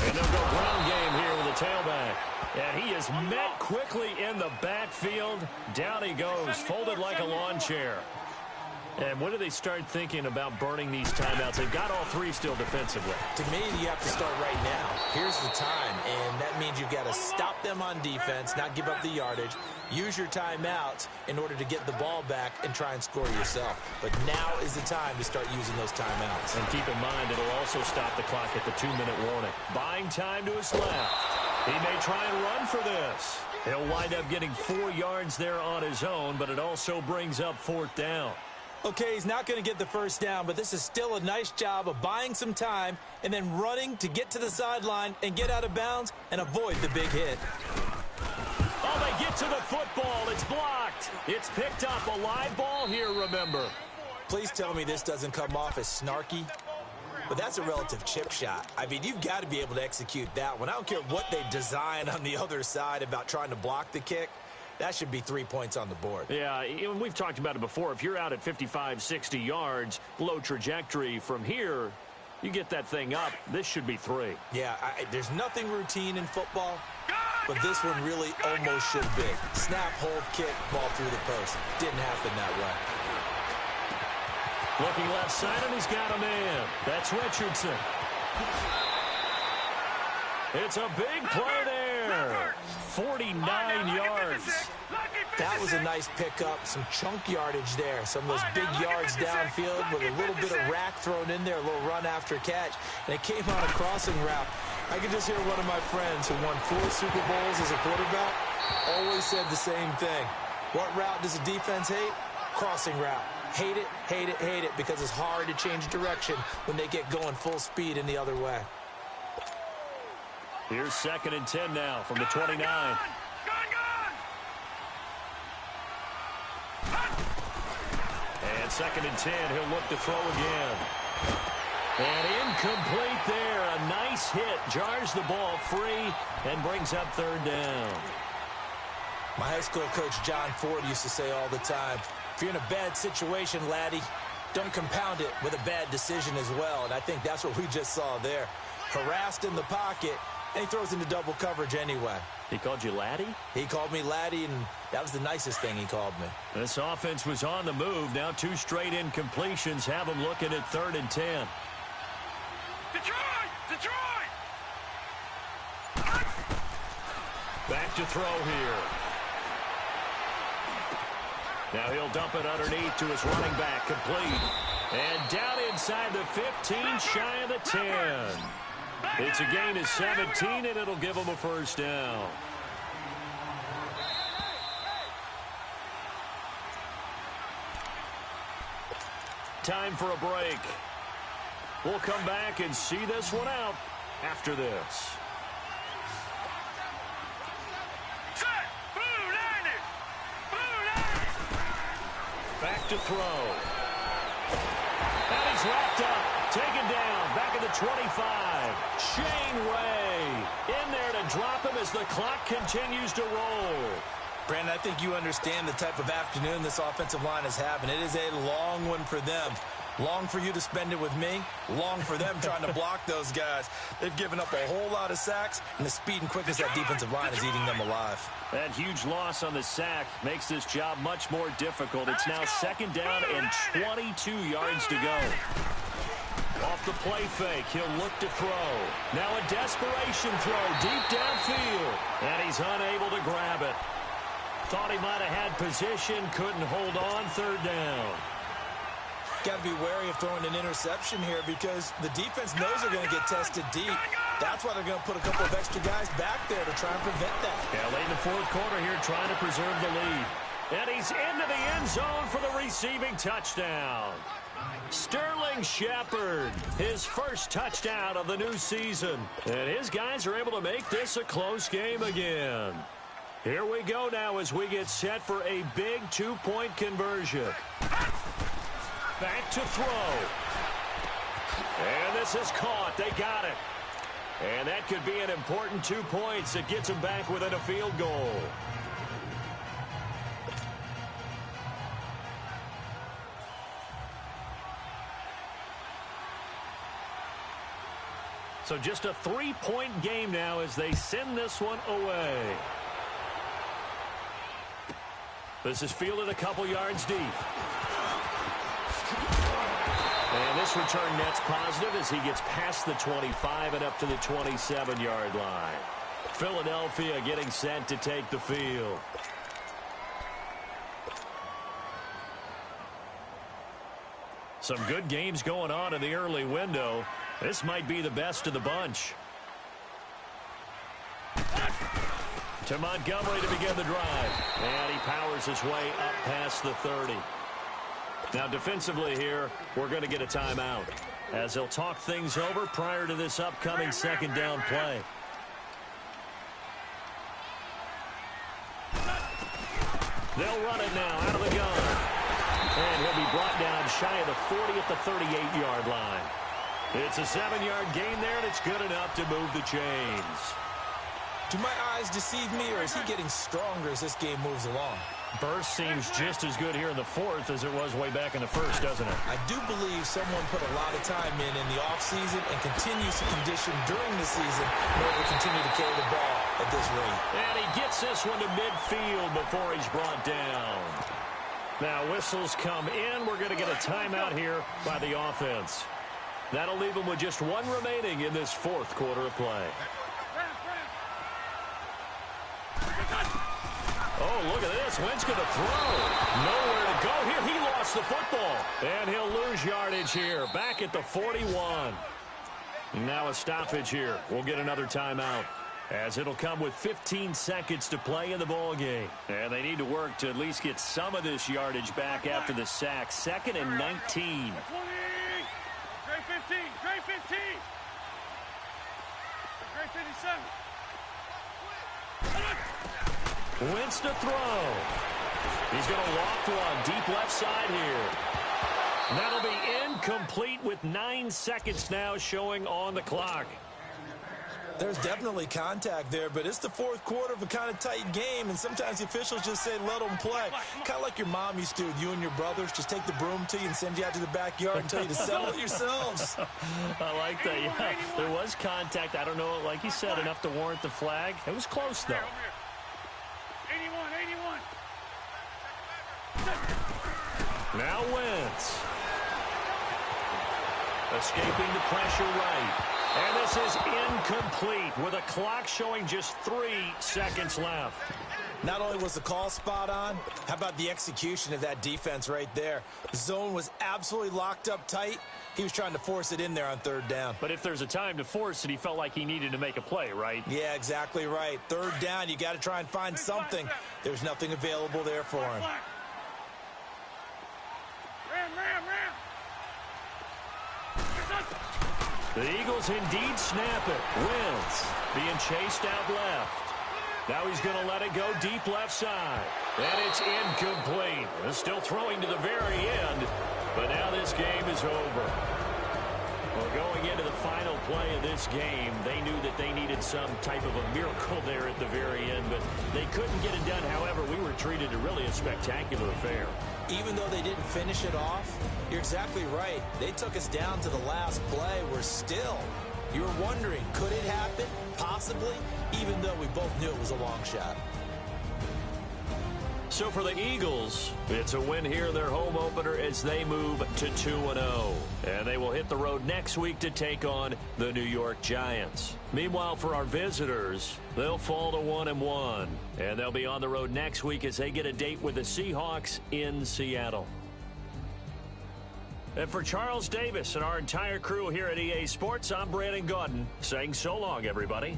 And they'll go ground game here with a tailback. And he is met quickly in the backfield. Down he goes, folded like a lawn chair. And when do they start thinking about burning these timeouts? They've got all 3 still defensively. To me, you have to start right now. Here's the time, and that means you've got to stop them on defense, not give up the yardage, use your timeouts in order to get the ball back and try and score yourself. But now is the time to start using those timeouts. And keep in mind, it'll also stop the clock at the 2-minute warning. Buying time to his left. He may try and run for this. He'll wind up getting 4 yards there on his own, but it also brings up 4th down. Okay, he's not going to get the first down, but this is still a nice job of buying some time and then running to get to the sideline and get out of bounds and avoid the big hit. Oh, they get to the football. It's blocked. It's picked up. A live ball here, remember. Please tell me this doesn't come off as snarky, but that's a relative chip shot. I mean, you've got to be able to execute that one. I don't care what they design on the other side about trying to block the kick. That should be 3 points on the board. Yeah, we've talked about it before. If you're out at 55, 60 yards, low trajectory from here, you get that thing up, this should be 3. Yeah, there's nothing routine in football, but this one really almost should be. Snap, hold, kick, ball through the post. Didn't happen that way. Looking left side, and he's got a man. That's Richardson. It's a big play there. 49 yards. That was a nice pickup, some chunk yardage there. Some of those big yards downfield with a little bit of rack thrown in there, a little run after catch. And it came on a crossing route. I could just hear one of my friends who won 4 Super Bowls as a quarterback always said the same thing. What route does the defense hate? Crossing route. Hate it, hate it, hate it, because it's hard to change direction when they get going full speed in the other way. Here's 2nd and 10 now from the 29. And 2nd and 10, he'll look to throw again. And incomplete there. A nice hit. Jars the ball free and brings up 3rd down. My high school coach, John Ford, used to say all the time, if you're in a bad situation, laddie, don't compound it with a bad decision as well. And I think that's what we just saw there. Harassed in the pocket, and he throws into double coverage anyway. He called you laddie? He called me laddie, and that was the nicest thing he called me. This offense was on the move. Now 2 straight incompletions have him looking at 3rd and 10. Detroit! Detroit! Back to throw here. Now he'll dump it underneath to his running back, complete. And down inside the 15, shy of the 10. It's a gain of 17, and it'll give him a 1st down. Time for a break. We'll come back and see this one out after this. Set! Blue line! Blue line! Back to throw. And he's wrapped up. Taken down, back at the 25. Shane Ray in there to drop him as the clock continues to roll. Brandon, I think you understand the type of afternoon this offensive line is having. It is a long one for them. Long for you to spend it with me. Long for them trying to block those guys. They've given up a whole lot of sacks, and the speed and quickness of that defensive line is eating them alive. That huge loss on the sack makes this job much more difficult. It's now 2nd down and 22 yards to go. Off the play fake, he'll look to throw. Now a desperation throw deep downfield, and he's unable to grab it. Thought he might have had position, couldn't hold on. 3rd down. Got to be wary of throwing an interception here because the defense knows they're going to get tested deep. That's why they're going to put a couple of extra guys back there to try and prevent that. Yeah, late in the 4th quarter here, trying to preserve the lead. And he's into the end end zone for the receiving touchdown. Sterling Shepard, his first touchdown of the new season. And his guys are able to make this a close game again. Here we go now as we get set for a big 2-point conversion. Back to throw. And this is caught. They got it. And that could be an important 2 points that gets them back within a field goal. So just a 3-point game now as they send this one away. This is fielded a couple yards deep. And this return net's positive as he gets past the 25 and up to the 27-yard line. Philadelphia getting set to take the field. Some good games going on in the early window. This might be the best of the bunch. To Montgomery to begin the drive. And he powers his way up past the 30. Now defensively here, we're going to get a timeout as he'll talk things over prior to this upcoming second down play. They'll run it now out of the gun. And he'll be brought down shy of the 40 at the 38-yard line. It's a 7-yard gain there, and it's good enough to move the chains. Do my eyes deceive me, or is he getting stronger as this game moves along? Burst seems just as good here in the fourth as it was way back in the first, doesn't it? I do believe someone put a lot of time in the offseason and continues to condition during the season in order to continue to carry the ball at this rate. And he gets this one to midfield before he's brought down. Now whistles come in. We're going to get a timeout here by the offense. That'll leave them with just one remaining in this fourth quarter of play. Oh, look at this. Wentz going to throw. Nowhere to go here. He lost the football. And he'll lose yardage here. Back at the 41. Now a stoppage here. We'll get another timeout, as it'll come with 15 seconds to play in the ballgame. And they need to work to at least get some of this yardage back after the sack. 2nd and 19. Grade 15. Grade 15. Grade 57. Wentz to throw. He's going to loft one deep left side here. That'll be incomplete with 9 seconds now showing on the clock. There's definitely contact there, but it's the fourth quarter of a kind of tight game, and sometimes the officials just say, let them play. Kind of like your mom used to with you and your brothers. Just take the broom to you and send you out to the backyard and tell you to settle it yourselves. I like that. Yeah, there was contact. I don't know, like you said, enough to warrant the flag. It was close, though. 81. Now Wentz. Escaping the pressure right. And this is incomplete with a clock showing just 3 seconds left. Not only was the call spot on, how about the execution of that defense right there? The zone was absolutely locked up tight. He was trying to force it in there on 3rd down. But if there's a time to force it, he felt like he needed to make a play, right? Yeah, exactly right. 3rd down, you got to try and find something. There's nothing available there for him. Ram. The Eagles indeed snap it. Wentz being chased out left. Now he's going to let it go deep left side. And it's incomplete. Still throwing to the very end. But now this game is over. Well, going into the final play of this game, they knew that they needed some type of a miracle there at the very end, but they couldn't get it done. However, we were treated to really a spectacular affair. Even though they didn't finish it off, you're exactly right. They took us down to the last play. We're still, you were wondering, could it happen? Possibly, even though we both knew it was a long shot. So for the Eagles, it's a win here in their home opener as they move to 2-0. And they will hit the road next week to take on the New York Giants. Meanwhile, for our visitors, they'll fall to 1-1. And they'll be on the road next week as they get a date with the Seahawks in Seattle. And for Charles Davis and our entire crew here at EA Sports, I'm Brandon Gaudin saying so long, everybody.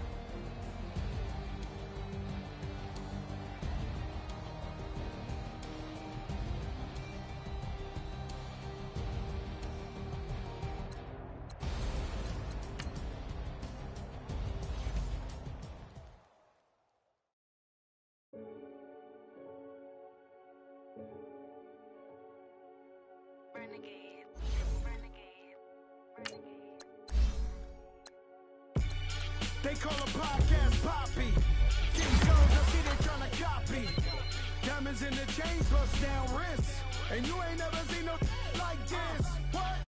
They call a podcast Poppy. These songs I see they tryna copy. Diamonds in the chains, bust down wrists. And you ain't never seen no like this. What?